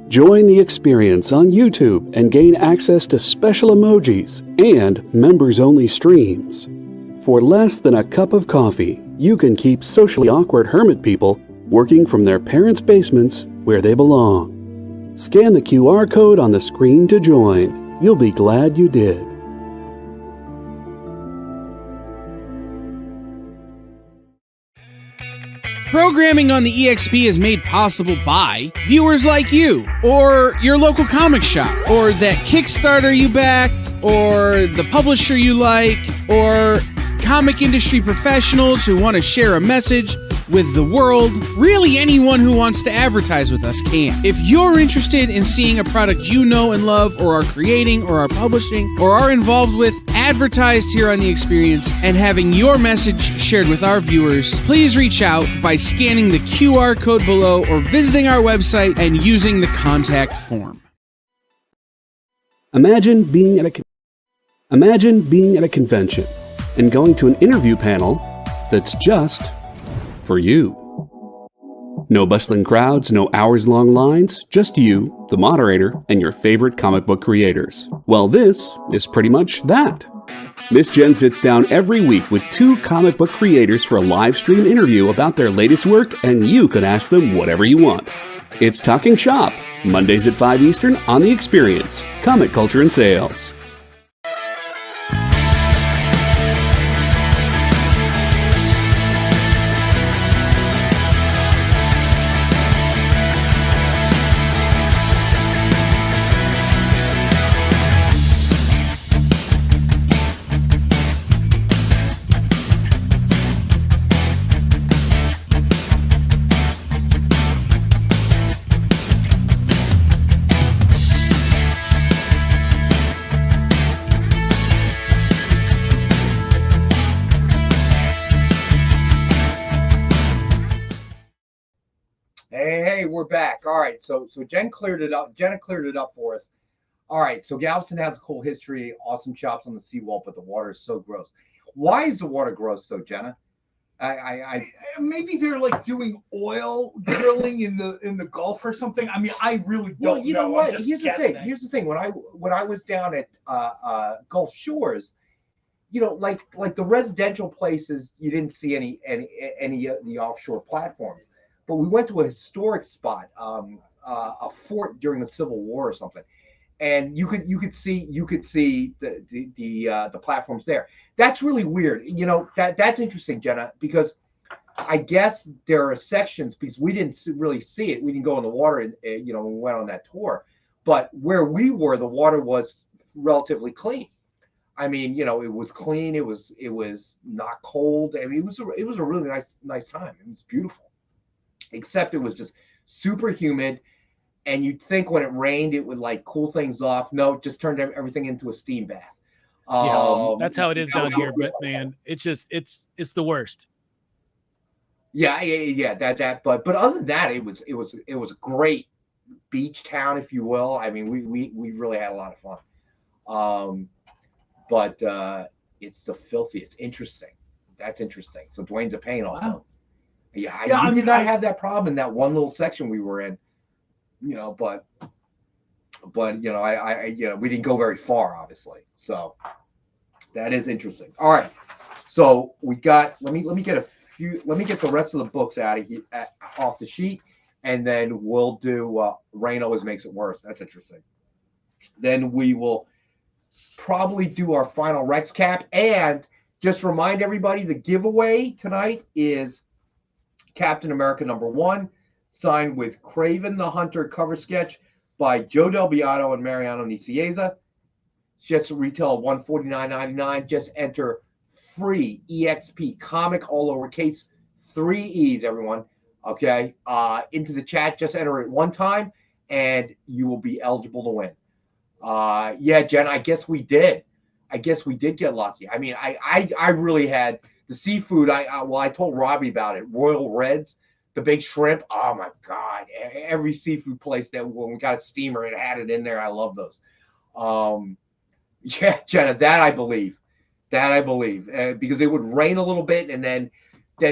Join the experience on YouTube and gain access to special emojis and members-only streams. For less than a cup of coffee, you can keep socially awkward hermit people working from their parents' basements where they belong. Scan the QR code on the screen to join. You'll be glad you did. Programming on the EXP is made possible by viewers like you, or your local comic shop, or that Kickstarter you backed, or the publisher you like, or comic industry professionals who want to share a message with the world. Really, anyone who wants to advertise with us can. If you're interested in seeing a product you know and love, or are creating, or are publishing, or are involved with, advertised here on The Experience, and having your message shared with our viewers, please reach out by scanning the QR code below or visiting our website and using the contact form. Imagine being at a convention and going to an interview panel that's just for you. No bustling crowds, no hours-long lines, just you, the moderator, and your favorite comic book creators. Well, this is pretty much that. Miss Jen sits down every week with 2 comic book creators for a live stream interview about their latest work, and you can ask them whatever you want. It's Talking Shop, Mondays at 5 Eastern on The Experience, Comic Culture and Sales. We're back. All right, so Jen cleared it up. Jenna cleared it up for us. All right, so Galveston has a cool history, awesome shops on the seawall, but the water is so gross. Why is the water gross, though, Jenna? Maybe they're like doing oil drilling in the Gulf or something. I mean, I really don't you know what? Here's the thing. When I was down at Gulf Shores, you know, like the residential places, you didn't see any of the offshore platforms. But we went to a historic spot, a fort during the Civil War or something, and you could see the platforms there. That's really weird. You know, that's interesting, Jenna, because I guess there are sections, because we didn't really see it. We didn't go in the water, when we went on that tour. But where we were, the water was relatively clean. I mean, it was clean. It was not cold. I mean, it was a really nice time. It was beautiful. Except it was just super humid, and you'd think when it rained it would like cool things off. No, it just turned everything into a steam bath. That's how it is down here, but man, it's the worst. Yeah. But other than that, it was a great beach town, if you will. I mean, we really had a lot of fun. But it's the filthiest. Interesting. That's interesting. So Dwayne's a pain also. Wow. Yeah, I did not have that problem in that one little section we were in, but I we didn't go very far, obviously. So that is interesting. All right, so we got. Let me get the rest of the books out of here, off the sheet, and then we'll do. Rain always makes it worse. That's interesting. Then we will probably do our final Rex cap, and just remind everybody the giveaway tonight is Captain America #1, signed with Craven the Hunter cover sketch by Joe Del Beato and Mariano Nicieza. It's just a retail of $149.99. Just enter free EXP comic, all lowercase, 3 E's, everyone. Okay, into the chat. Just enter it one time, and you will be eligible to win. Yeah, Jen, I guess we did. Get lucky. I mean, I really had. The seafood, I told Robbie about it. Royal Reds, the big shrimp. Oh my God! Every seafood place that when we got a steamer, it had it in there. I love those. Yeah, Jenna, that I believe, because it would rain a little bit, and then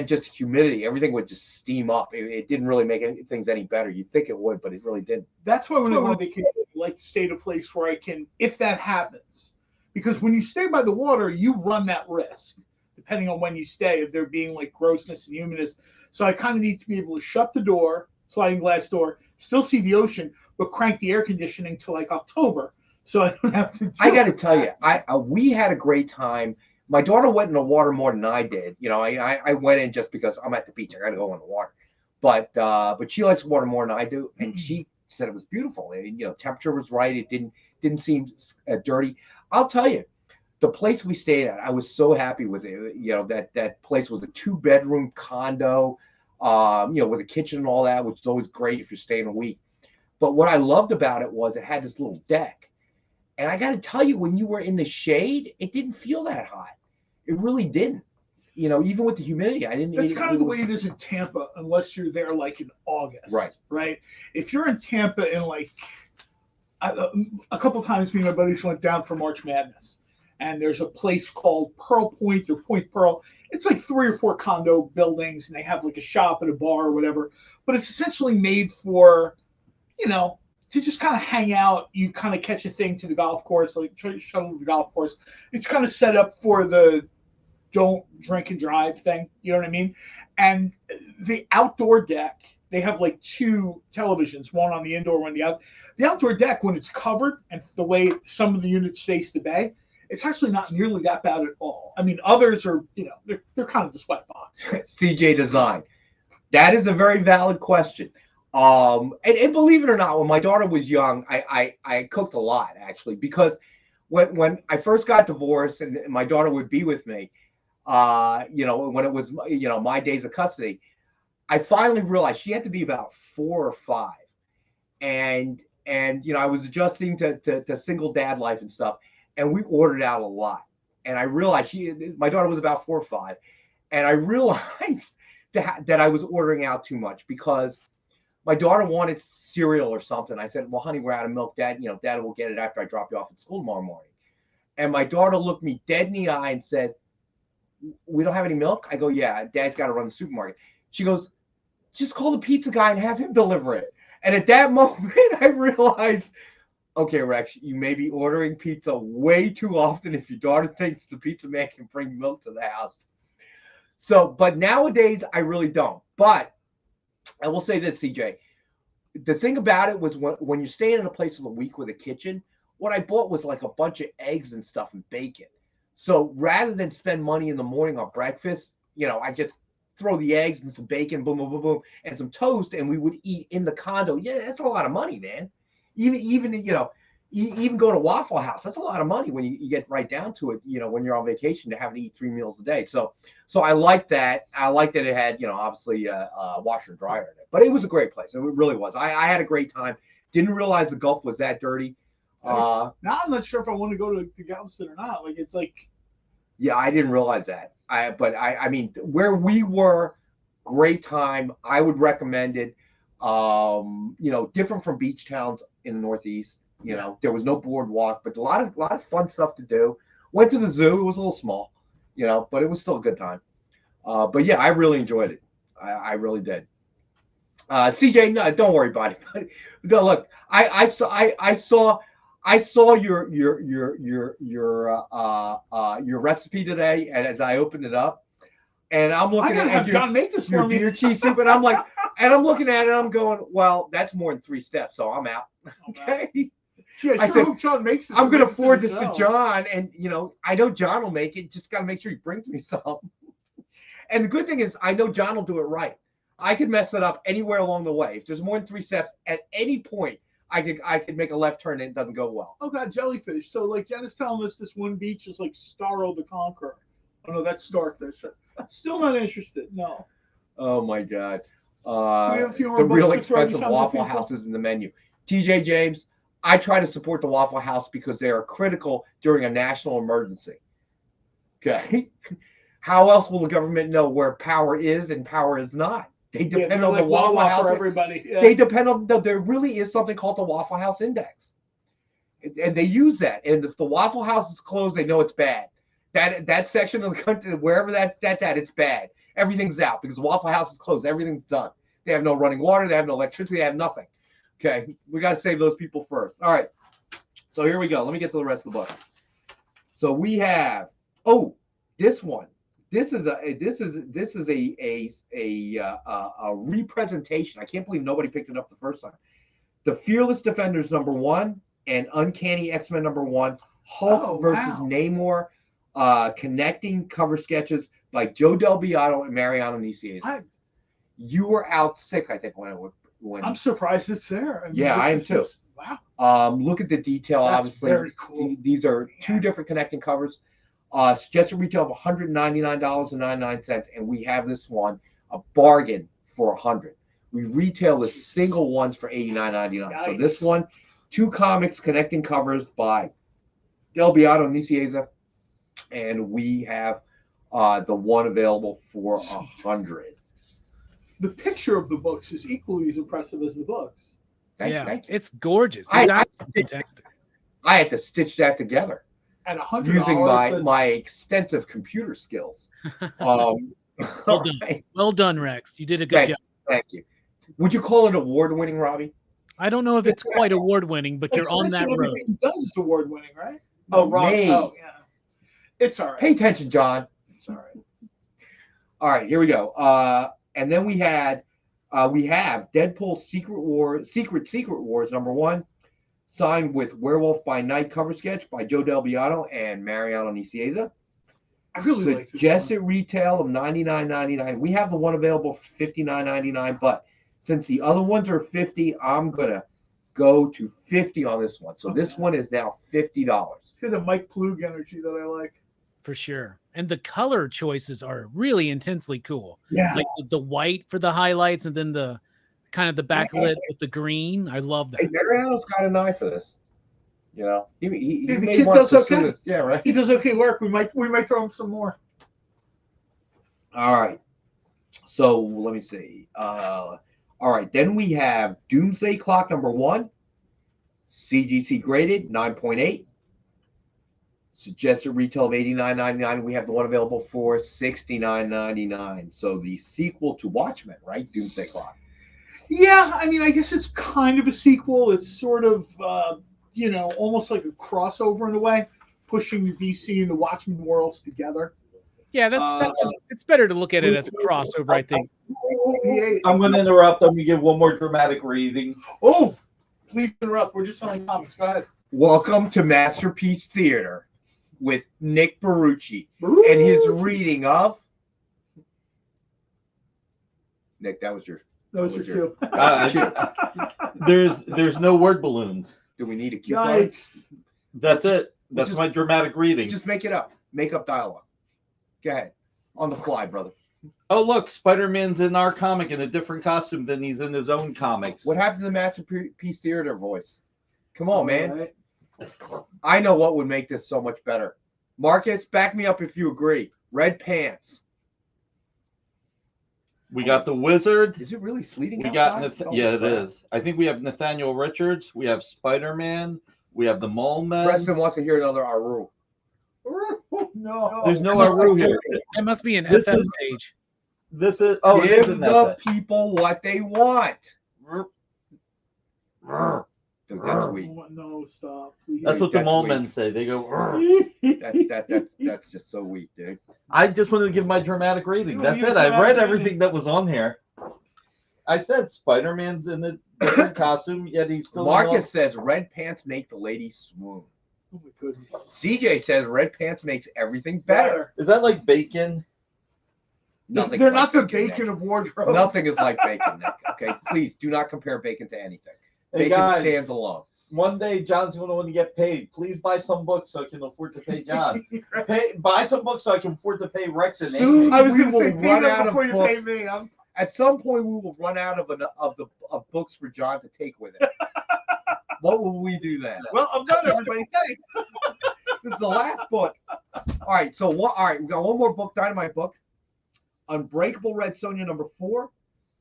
just humidity, everything would just steam up. It didn't really make things any better. You'd think it would, but it really didn't. That's why when I want to vacation, I like to stay at a place where I can, if that happens, because when you stay by the water, you run that risk. Depending on when you stay, of there being like grossness and humidness. So I kind of need to be able to shut the door, sliding glass door, still see the ocean, but crank the air conditioning to like October, so I don't have to. I got to tell you, we had a great time. My daughter went in the water more than I did. I went in just because I'm at the beach. I got to go in the water. But she likes water more than I do, and she said it was beautiful. Temperature was right. It didn't seem dirty. I'll tell you. The place we stayed at, I was so happy with it. That place was a 2-bedroom condo. with a kitchen and all that, which is always great if you're staying a week. But what I loved about it was it had this little deck. And I got to tell you, when you were in the shade, it didn't feel that hot. It really didn't. Even with the humidity, I didn't. That's kind of the way it is in Tampa, unless you're there like in August. Right. Right. If you're in Tampa in like a couple of times, me and my buddies went down for March Madness, and there's a place called Pearl Point or Point Pearl. It's like 3 or 4 condo buildings, and they have like a shop and a bar or whatever. But it's essentially made for, to just kind of hang out. You kind of catch a thing to the golf course, like shuttle to the golf course. It's kind of set up for the don't drink and drive thing. You know what I mean? And the outdoor deck, they have like 2 televisions, one on the indoor, one on the out. The outdoor deck, when it's covered and the way some of the units face the bay, it's actually not nearly that bad at all. I mean, others are, they're kind of the sweat box. CJ Design. That is a very valid question. And believe it or not, when my daughter was young, I cooked a lot, actually, because when I first got divorced and my daughter would be with me, when it was, my days of custody, I finally realized she had to be about 4 or 5. And I was adjusting to single dad life and stuff. And we ordered out a lot. And I realized my daughter was about 4 or 5. And I realized that I was ordering out too much because my daughter wanted cereal or something. I said, well, honey, we're out of milk. Dad will get it after I drop you off at school tomorrow morning. And my daughter looked me dead in the eye and said, we don't have any milk? I go, yeah, Dad's got to run the supermarket. She goes, just call the pizza guy and have him deliver it. And at that moment, I realized, okay, Rex, you may be ordering pizza way too often if your daughter thinks the pizza man can bring milk to the house. So, but nowadays, I really don't. But I will say this, CJ. The thing about it was when you're staying in a place of the week with a kitchen, what I bought was like a bunch of eggs and stuff and bacon. So rather than spend money in the morning on breakfast, I just throw the eggs and some bacon, boom, boom, boom, boom, and some toast, and we would eat in the condo. Yeah, that's a lot of money, man. Even go to Waffle House, that's a lot of money when you get right down to it, when you're on vacation to have to eat 3 meals a day. So I like that. I like that it had, obviously a washer and dryer in it. But it was a great place. It really was. I had a great time. Didn't realize the Gulf was that dirty. Now I'm not sure if I want to go to Galveston or not. Like, it's like... Yeah, I didn't realize that. I mean, where we were, great time. I would recommend it. Different from beach towns in the Northeast. There was no boardwalk, but a lot of fun stuff to do. Went to the zoo. It was a little small, but it was still a good time. But yeah, I really enjoyed it. I really did. CJ, no, don't worry about it. No, look, I saw your recipe today, and as I opened it up, and I'm looking at John make this for me. Beer cheese soup, and I'm like, and I'm looking at it, and I'm going, well, that's more than 3 steps, so I'm out. Okay. Yeah, I said, John makes this. I'm going to forward this to John, and I know John will make it. Just got to make sure he brings me some. And the good thing is, I know John will do it right. I could mess it up anywhere along the way. If there's more than 3 steps, at any point, I could make a left turn and it doesn't go well. Oh God, jellyfish. So like Jen is telling us, this one beach is like Starro the Conqueror. Oh no, that's Starfish. Still not interested. No. Oh my God. We have a few more the real books to throw expensive to Waffle people. Houses in the menu. TJ James, I try to support the Waffle House because they are critical during a national emergency. Okay. How else will the government know where power is and power is not? They depend on the Waffle House. For everybody. Yeah. They depend on, there really is something called the Waffle House Index. And they use that. And if the Waffle House is closed, they know it's bad. That section of the country, wherever that's at, it's bad. Everything's out because the Waffle House is closed. Everything's done. They have no running water. They have no electricity. They have nothing. Okay. We got to save those people first. All right. So here we go. Let me get to the rest of the book. So we have, this one. This is a representation. I can't believe nobody picked it up the first time. The Fearless Defenders #1 and Uncanny X-Men #1. Hulk versus Namor. Connecting cover sketches by Joe Del Beato and Mariano Nicieza. You were out sick, I think, when I'm surprised it's there. I mean, yeah, I am too. Wow. Look at the detail. That's obviously very cool. These are 2 different connecting covers. Suggested retail of $199.99, and we have this one, a bargain for 100. We retail the single ones for $89.99. Nice. So this one, 2 comics connecting covers by Del Beato and Nicieza, and we have the one available for 100. The picture of the books is equally as impressive as the books. Thank you. It's gorgeous. It's fantastic. I had to stitch that together At $100, using my extensive computer skills. Well done. Well done, Rex. You did a good job. Thank you. Would you call it award-winning, Robbie? I don't know if it's quite award-winning, but you're on that road. Everything he does is award-winning, right? Oh, Robbie. Oh, yeah. It's all right. Pay attention, John. It's all right. All right, here we go. And then we have Deadpool Secret Wars #1, signed with Werewolf by Night cover sketch by Joe Del Beato and Mariano Nicieza. I really like this Suggested retail of $99.99. We have the one available for $59.99, but since the other ones are $50, I'm gonna go to $50 on this one. So this one is now $50. See the Mike Plug energy that I like. For sure. And the color choices are really intensely cool. Yeah. Like the white for the highlights and then the kind of the backlit with the green. I love that. Hey, Mariano's got an eye for this. You know, he The made kid one does for okay. students. Yeah, right. He does okay work. We might throw him some more. All right. So let me see. All right. Then we have Doomsday Clock #1, CGC graded 9.8. Suggested retail of $89.99. We have the one available for $69.99. So the sequel to Watchmen, right? Doomsday Clock. Yeah, I mean, I guess it's kind of a sequel. It's sort of, almost like a crossover in a way, pushing the DC and the Watchmen worlds together. Yeah, it's better to look at it as a crossover, I think. I'm going to interrupt. I'm going to give one more dramatic reading. Oh, please interrupt. We're just selling comics. Go ahead. Welcome to Masterpiece Theater with Nick Barucci and his reading of. Nick, that was your cue. There's no word balloons. Do we need a cue card? That's it. That's my dramatic reading. Just make it up. Make up dialogue. Go ahead. On the fly, brother. Oh, look, Spider-Man's in our comic in a different costume than he's in his own comics. What happened to the Masterpiece Theater voice? Come on, man. Right. I know what would make this so much better. Marcus, back me up if you agree. Red pants. We got the Wizard. Is it really sleeting We outside? got it is. I think we have Nathaniel Richards. We have Spider-Man. We have the Mole Man. Preston wants to hear another Aru. No. There's no Aru here. That must be an This FM is- page. This is it is Give an the FF. people what they want. Dude, that's weak. No, stop. Please. That's what the That's Mole weak. Men say. They go. "Rrr." That's just so weak, dude. I just wanted to give my dramatic reading. No, That's you it. just I have read to- everything that was on here. I said Spider-Man's in a different costume, yet he's still. Marcus says red pants make the lady swoon. Oh my goodness. CJ says red pants makes everything better. Is that like bacon? Nothing. They're like not the Nick. bacon of wardrobe. Nothing is like bacon, Nick. Okay, please do not compare bacon to anything. Hey Bacon guys, stands alone. one day John's going to want to get paid. Please buy some books so I can afford to pay John. Buy some books so I can afford to pay Rex and Soon Amy. I was we going to say, will pay run them out of before you pay books. me. At some point, we will run out of books for John to take with him. What will we do then? Well, I'm done, everybody. Thanks. This is the last book. All right, so what? All right, we got one more book, Dynamite book. Unbreakable Red Sonja #4,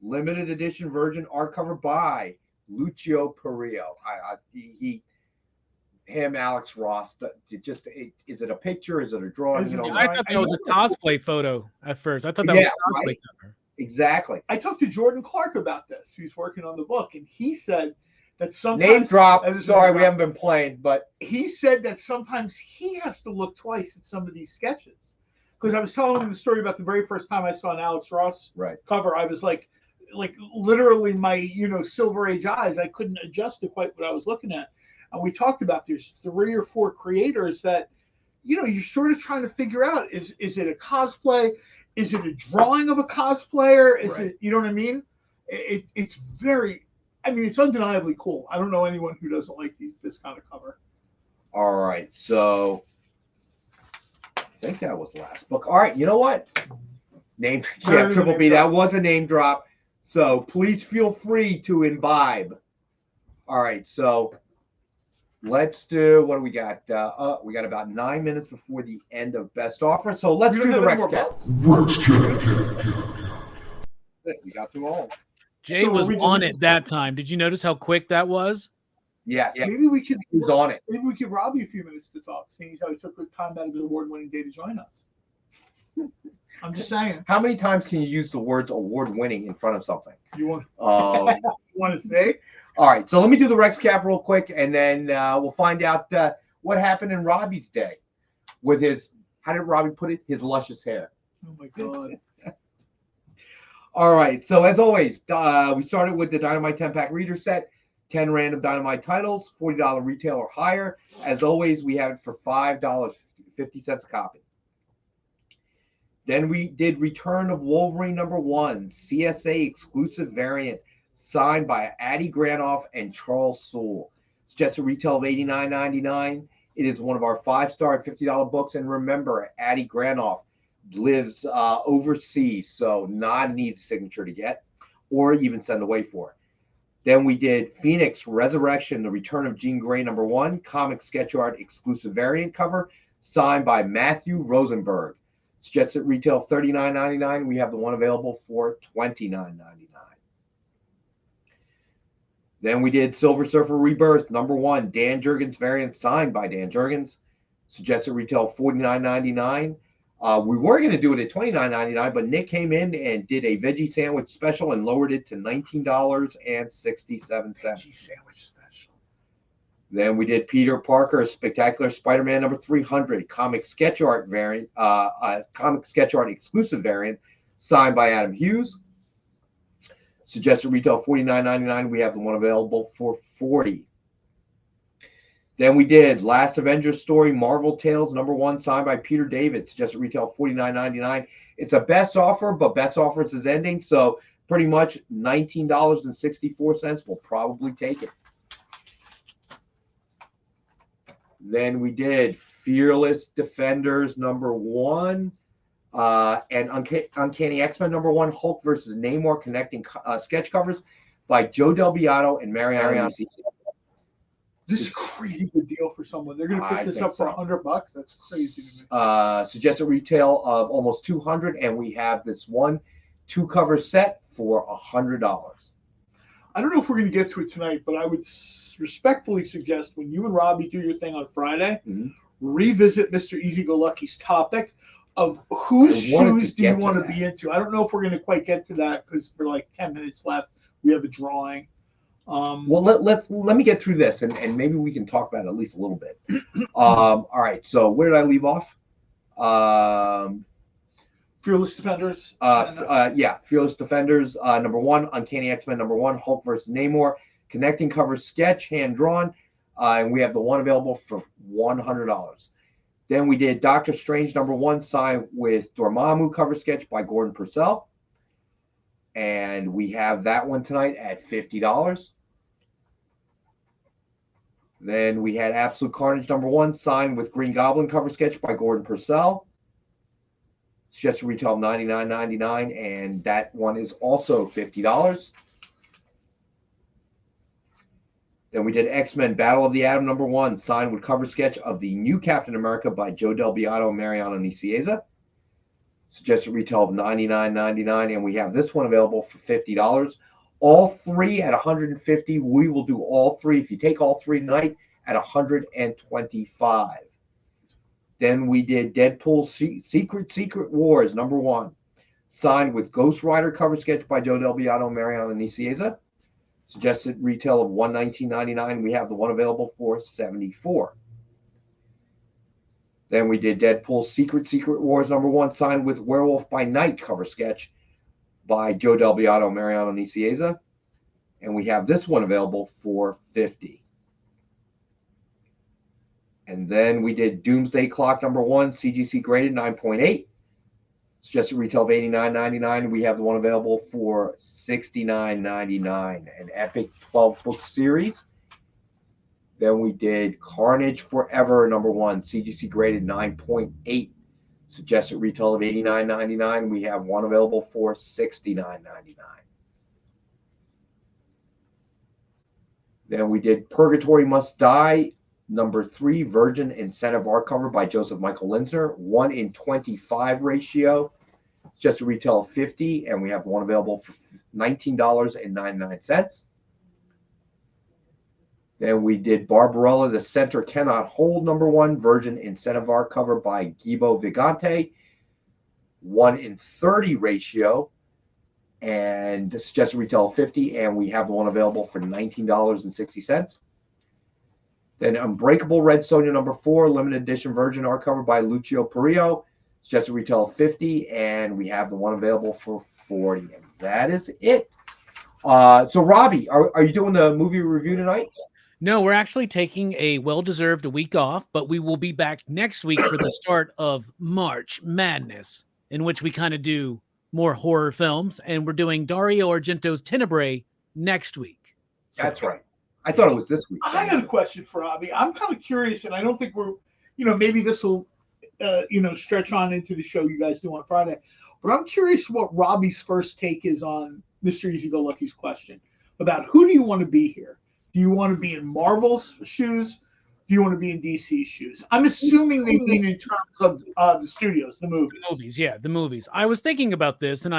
limited edition virgin art cover by Lucio Perillo. Alex Ross. Is it a picture? Is it a drawing? You know, I thought that was a cosplay photo at first. I thought that was a cosplay right? cover. Exactly. I talked to Jordan Clark about this, who's working on the book, and he said that sometimes Name drop. and this is Sorry, name we drop. haven't been playing, but He said that sometimes he has to look twice at some of these sketches. Because I was telling him the story about the very first time I saw an Alex Ross right. cover, I was like literally my Silver Age eyes, I couldn't adjust to quite what I was looking at. And we talked about there's 3 or 4 creators that you're sort of trying to figure out, is it a cosplay? Is it a drawing of a cosplayer? Is Right. it, you know what I mean? It's very, it's undeniably cool. I don't know anyone who doesn't like this kind of cover. All right, so I think that was the last book. All right, you know what? Triple B. That was a name drop. So please feel free to imbibe. All right, so let's do what do we got? We got about 9 minutes before the end of best offer. So let's do the Rex Cap. We got them all. Jay was on it that time. Did you notice how quick that was? Yes. Maybe we could He's on it. Maybe we could Robbie a few minutes to talk, seeing how he took the time out of his award-winning day to join us. I'm just saying. How many times can you use the words award-winning in front of something? You want you want to say? All right, so let me do the Rex Cap real quick, and then we'll find out what happened in Robbie's day with his, how did Robbie put it? His luscious hair. Oh, my God. All right, so as always, we started with the Dynamite 10-pack reader set, 10 random Dynamite titles, $40 retail or higher. As always, we have it for $5.50 a copy. Then we did Return of Wolverine #1, CSA exclusive variant, signed by Addy Granoff and Charles Soule. It's just a retail of $89.99. It is one of our 5-star $50 books. And remember, Addy Granoff lives overseas, so not an easy signature to get or even send away for. Then we did Phoenix Resurrection, The Return of Jean Grey #1, comic sketch art exclusive variant cover, signed by Matthew Rosenberg. It's just at retail $39.99. We have the one available for $29.99. Then we did Silver Surfer Rebirth #1, Dan Jurgens variant, signed by Dan Jurgens. Suggested retail $49.99. We were going to do it at $29.99, but Nick came in and did a veggie sandwich special and lowered it to $19.67. Veggie sandwich special. Then we did Peter Parker Spectacular Spider-Man #300, comic sketch art variant, comic sketch art exclusive variant, signed by Adam Hughes. Suggested retail $49.99. We have the one available for $40. Then we did Last Avengers Story Marvel Tales #1, signed by Peter David. Suggested retail $49.99. It's a best offer, but best offers is ending, so pretty much $19.64. We'll probably take it. Then we did Fearless Defenders #1 and Uncanny X-Men #1, Hulk versus Namor connecting sketch covers by Joe Del Beato and Mariano. This is a crazy good deal for someone. They're going to pick this up for $100. That's crazy to me. Suggested retail of almost $200, and we have this 2-cover set for $100. I don't know if we're going to get to it tonight, but I would respectfully suggest when you and Robbie do your thing on Friday, revisit Mr. Easy-Go-Lucky's topic of whose shoes do you want to be into. I don't know if we're going to quite get to that because for like 10 minutes left, we have a drawing. Well, let me get through this, and maybe we can talk about it at least a little bit. All right, so where did I leave off? Fearless Defenders. Fearless Defenders #1, Uncanny X-Men #1, Hulk versus Namor, connecting cover sketch, hand drawn, and we have the one available for $100. Then we did Doctor Strange #1, signed with Dormammu cover sketch by Gordon Purcell. And we have that one tonight at $50. Then we had Absolute Carnage #1, signed with Green Goblin cover sketch by Gordon Purcell. It's just a retail of $99.99, and that one is also $50. Then we did X-Men Battle of the Atom #1, signed with cover sketch of the new Captain America by Joe Del Beato and Mariano Nicieza. Suggested retail of $99.99, and we have this one available for $50. All three at $150. We will do all three. If you take all three tonight, at $125. Then we did Deadpool Secret Wars #1, signed with Ghost Rider cover sketch by Joe Del Beato and Mariano Nicieza. Suggested retail of $119.99. We have the one available for $74. Then we did Deadpool Secret Wars #1, signed with Werewolf by Night cover sketch by Joe Del Beato and Mariano Nicieza. And we have this one available for $50. And then we did Doomsday Clock #1, CGC graded 9.8. Suggested retail of $89.99. We have the one available for $69.99. An epic 12-book series. Then we did Carnage Forever #1, CGC graded 9.8. Suggested retail of $89.99. We have one available for $69.99. Then we did Purgatory Must Die, #3, Virgin Incentive art cover by Joseph Michael Linsner, 1:25 ratio. It's just a retail of $50, and we have one available for $19.99. Then we did Barbarella, The Center Cannot Hold, #1, Virgin Incentive art cover by Gibo Vigante, 1:30 ratio, and it's just a retail of $50, and we have one available for $19.60. Then Unbreakable Red Sonja #4, limited edition Virgin art cover by Lucio Perillo. It's just a retail of $50, and we have the one available for $40. And that is it. So Robbie, are you doing the movie review tonight? No, we're actually taking a well-deserved week off, but we will be back next week for the start of March Madness, in which we kind of do more horror films, and we're doing Dario Argento's Tenebrae next week. So, that's right. I thought it was this week. I had a question for Robbie. I'm kind of curious, and I don't think we're, maybe this will, stretch on into the show you guys do on Friday. But I'm curious what Robbie's first take is on Mr. Easy-Go-Lucky's question about who do you want to be here? Do you want to be in Marvel's shoes? Do you want to be in DC's shoes? I'm assuming they mean in terms of the studios, the movies. The movies, yeah, the movies. I was thinking about this, and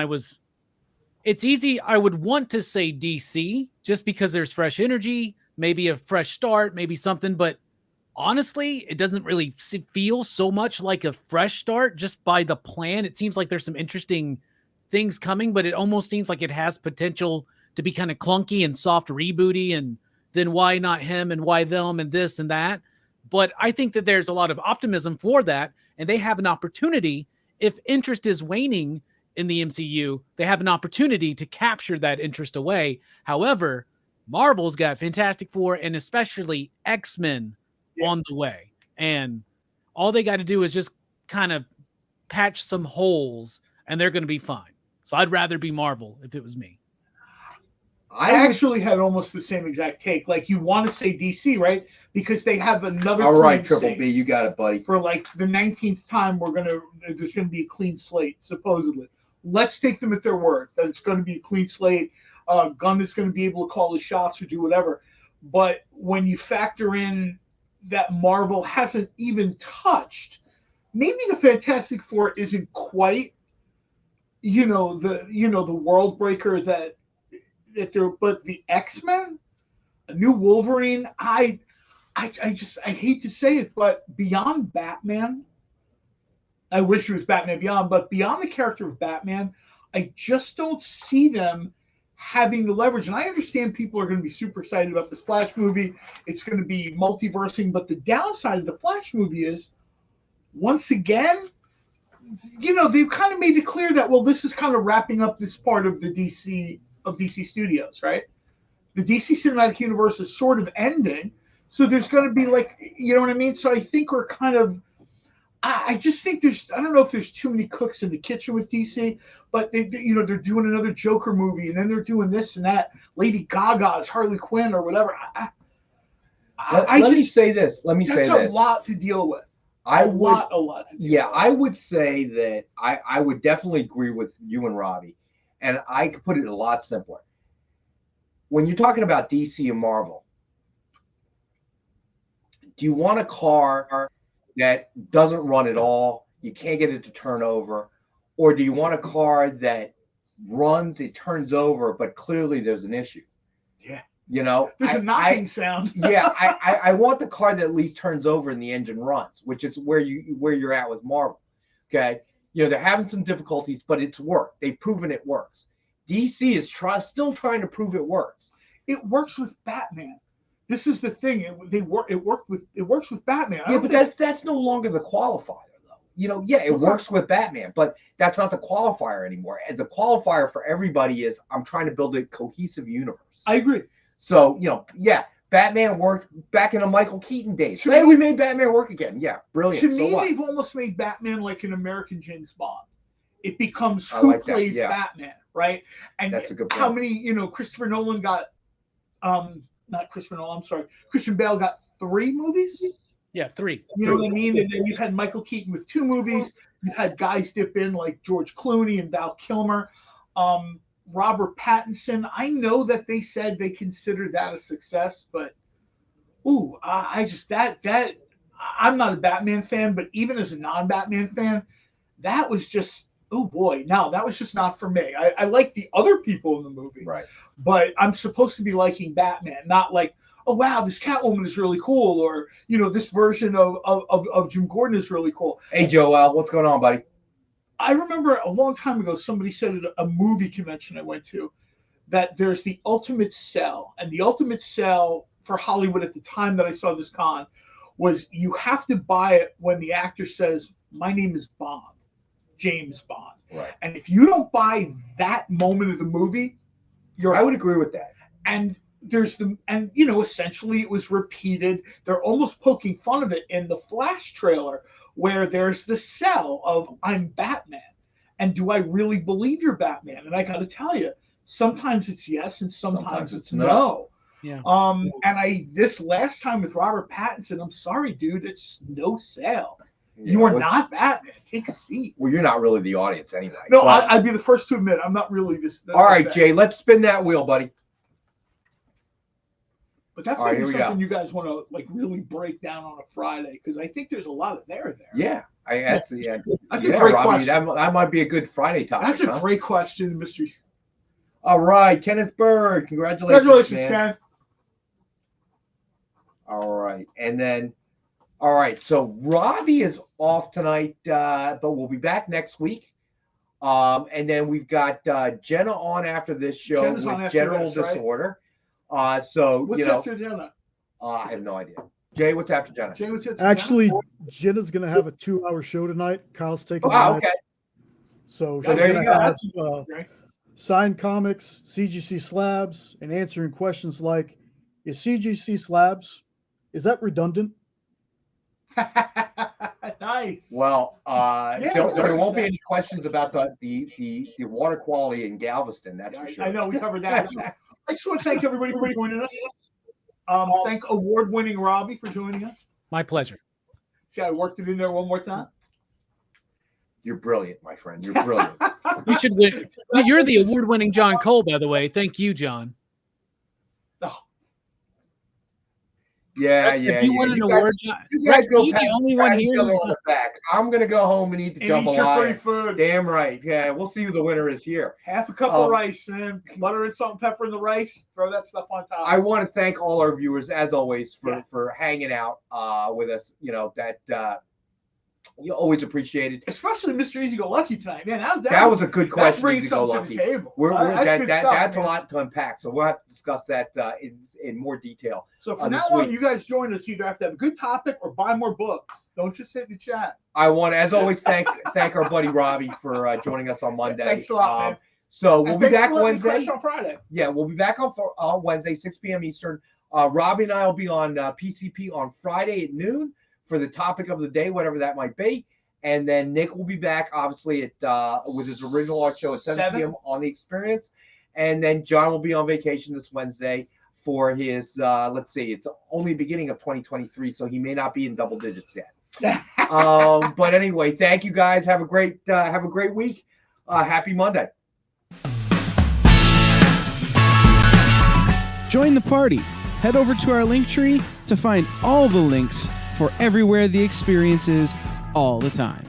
it's easy. I would want to say DC just because there's fresh energy, maybe a fresh start, maybe something. But honestly, it doesn't really feel so much like a fresh start just by the plan. It seems like there's some interesting things coming, but it almost seems like it has potential to be kind of clunky and soft rebooty, and then why not him and why them and this and that. But I think that there's a lot of optimism for that, and they have an opportunity. If interest is waning in the MCU, they have an opportunity to capture that interest away. However, Marvel's got Fantastic Four and especially X-Men on the way. And all they got to do is just kind of patch some holes, and they're going to be fine. So I'd rather be Marvel if it was me. I actually had almost the same exact take. Like, you want to say DC, right? Because they have another. All right, Triple B, you got it, buddy. For like the 19th time, there's going to be a clean slate, supposedly. Let's take them at their word that it's going to be a clean slate. Gunn is going to be able to call the shots or do whatever. But when you factor in that Marvel hasn't even touched, maybe the Fantastic Four isn't quite, the world breaker that they're, but the X-Men, a new Wolverine, I hate to say it, but beyond Batman, I wish it was Batman Beyond, but beyond the character of Batman, I just don't see them having the leverage. And I understand people are going to be super excited about this Flash movie. It's going to be multiversing, but the downside of the Flash movie is, once again, they've kind of made it clear that, well, this is kind of wrapping up this part of the DC Studios, right? The DC Cinematic Universe is sort of ending, so there's going to be you know what I mean? So I think we're kind of, I just think I don't know if there's too many cooks in the kitchen with DC, but they're doing another Joker movie, and then they're doing this and that. Lady Gaga's Harley Quinn or whatever. Let me say this. That's a lot to deal with. A lot to deal with. I would say that I would definitely agree with you and Robbie. And I could put it a lot simpler. When you're talking about DC and Marvel, do you want a car that doesn't run at all, you can't get it to turn over, or do you want a car that runs, it turns over, but clearly there's an issue? Yeah. There's a knocking sound. I want the car that at least turns over and the engine runs, which is where you're at with Marvel. Okay. They're having some difficulties, but it's worked. They've proven it works. DC is still trying to prove it works. It works with Batman. This is the thing. It works with Batman. But that's no longer the qualifier, though. It works with Batman, but that's not the qualifier anymore. And the qualifier for everybody is, I'm trying to build a cohesive universe. I agree. So, Batman worked back in the Michael Keaton days. Hey, we made Batman work again. Yeah, brilliant. To me, they've almost made Batman like an American James Bond. It becomes who plays Batman, right? And that's a good point. How many, Christopher Nolan got, not Christopher Nolan, I'm sorry, Christian Bale got 3 movies? Yeah, 3. You know what I mean? And then you've had Michael Keaton with 2 movies. You've had guys dip in like George Clooney and Val Kilmer. Robert Pattinson, I know that they said they considered that a success, but I just that I'm not a Batman fan, but even as a non-Batman fan, that was just that was just not for me. I like the other people in the movie, Right. But I'm supposed to be liking Batman, not like, oh wow, this Catwoman is really cool, or this version of Jim Gordon is really cool. Hey Joel, what's going on, buddy? I remember a long time ago somebody said at a movie convention I went to that there's the ultimate sell, and the ultimate sell for Hollywood at the time that I saw this con was you have to buy it when the actor says, "My name is Bond, James Bond." Right. And if you don't buy that moment of the movie, I would agree with that. And essentially it was repeated. They're almost poking fun of it in the Flash trailer, where there's the sell of I'm Batman. And do I really believe you're Batman? And I got to tell you, sometimes it's yes and sometimes it's no. Yeah. And this last time with Robert Pattinson, I'm sorry, dude, it's no sale. You are not Batman. Take a seat. Well, you're not really the audience anyway. No, I'd be the first to admit I'm not really this. All right, Jay, let's spin that wheel, buddy. But that's maybe something you guys want to really break down on a Friday, because I think there's a lot of there. Yeah, that's a great Robbie, question. That might be a good Friday topic. That's a great question, Mr. All right, Kenneth Bird, congratulations, man. Ken. All right, and then, so Robbie is off tonight, but we'll be back next week. And then we've got Jenna on after this show with General Disorder. So what's after Jenna? I have no idea. Jay, what's after Jenna? Actually, Jenna's going to have a 2-hour show tonight. Kyle's taking okay. So she's going to have signed comics, CGC slabs, and answering questions like, is CGC slabs, is that redundant? Nice. Well, there won't be any questions about the water quality in Galveston. That's for sure. I know we covered that. I just want to thank everybody for joining us. Thank award-winning Robbie for joining us. My pleasure. See, I worked it in there one more time. You're brilliant, my friend. You're brilliant. You should win. You're the award-winning John Cole, by the way. Thank you, John. Yeah. If you won an award, John, you guys go the only one here. I'm gonna go home and eat the jambalaya. Food. Damn right. Yeah, we'll see who the winner is here. Half a cup of rice, and butter and salt and pepper in the rice. Throw that stuff on top. I want to thank all our viewers, as always, for hanging out with us. You always appreciate it. Especially Mr. Easy Go Lucky tonight, man. That was a good question. That brings something to the table. That's a lot to unpack. So we'll have to discuss that in more detail. So from now on, you guys join us. Either have to have a good topic or buy more books. Don't just sit in the chat. I want to, as always, thank our buddy Robbie for joining us on Monday. Thanks a lot, man. So we'll be back Wednesday. On Friday. Yeah, we'll be back on Wednesday, 6 p.m. Eastern. Robbie and I will be on PCP on Friday at noon for the topic of the day, whatever that might be. And then Nick will be back, obviously, with his original art show at 7 p.m. on The Experience. And then John will be on vacation this Wednesday for his, it's only beginning of 2023, so he may not be in double digits yet. But anyway, thank you guys. Have a great week. Happy Monday. Join the party. Head over to our Linktree to find all the links for everywhere The Experience is all the time.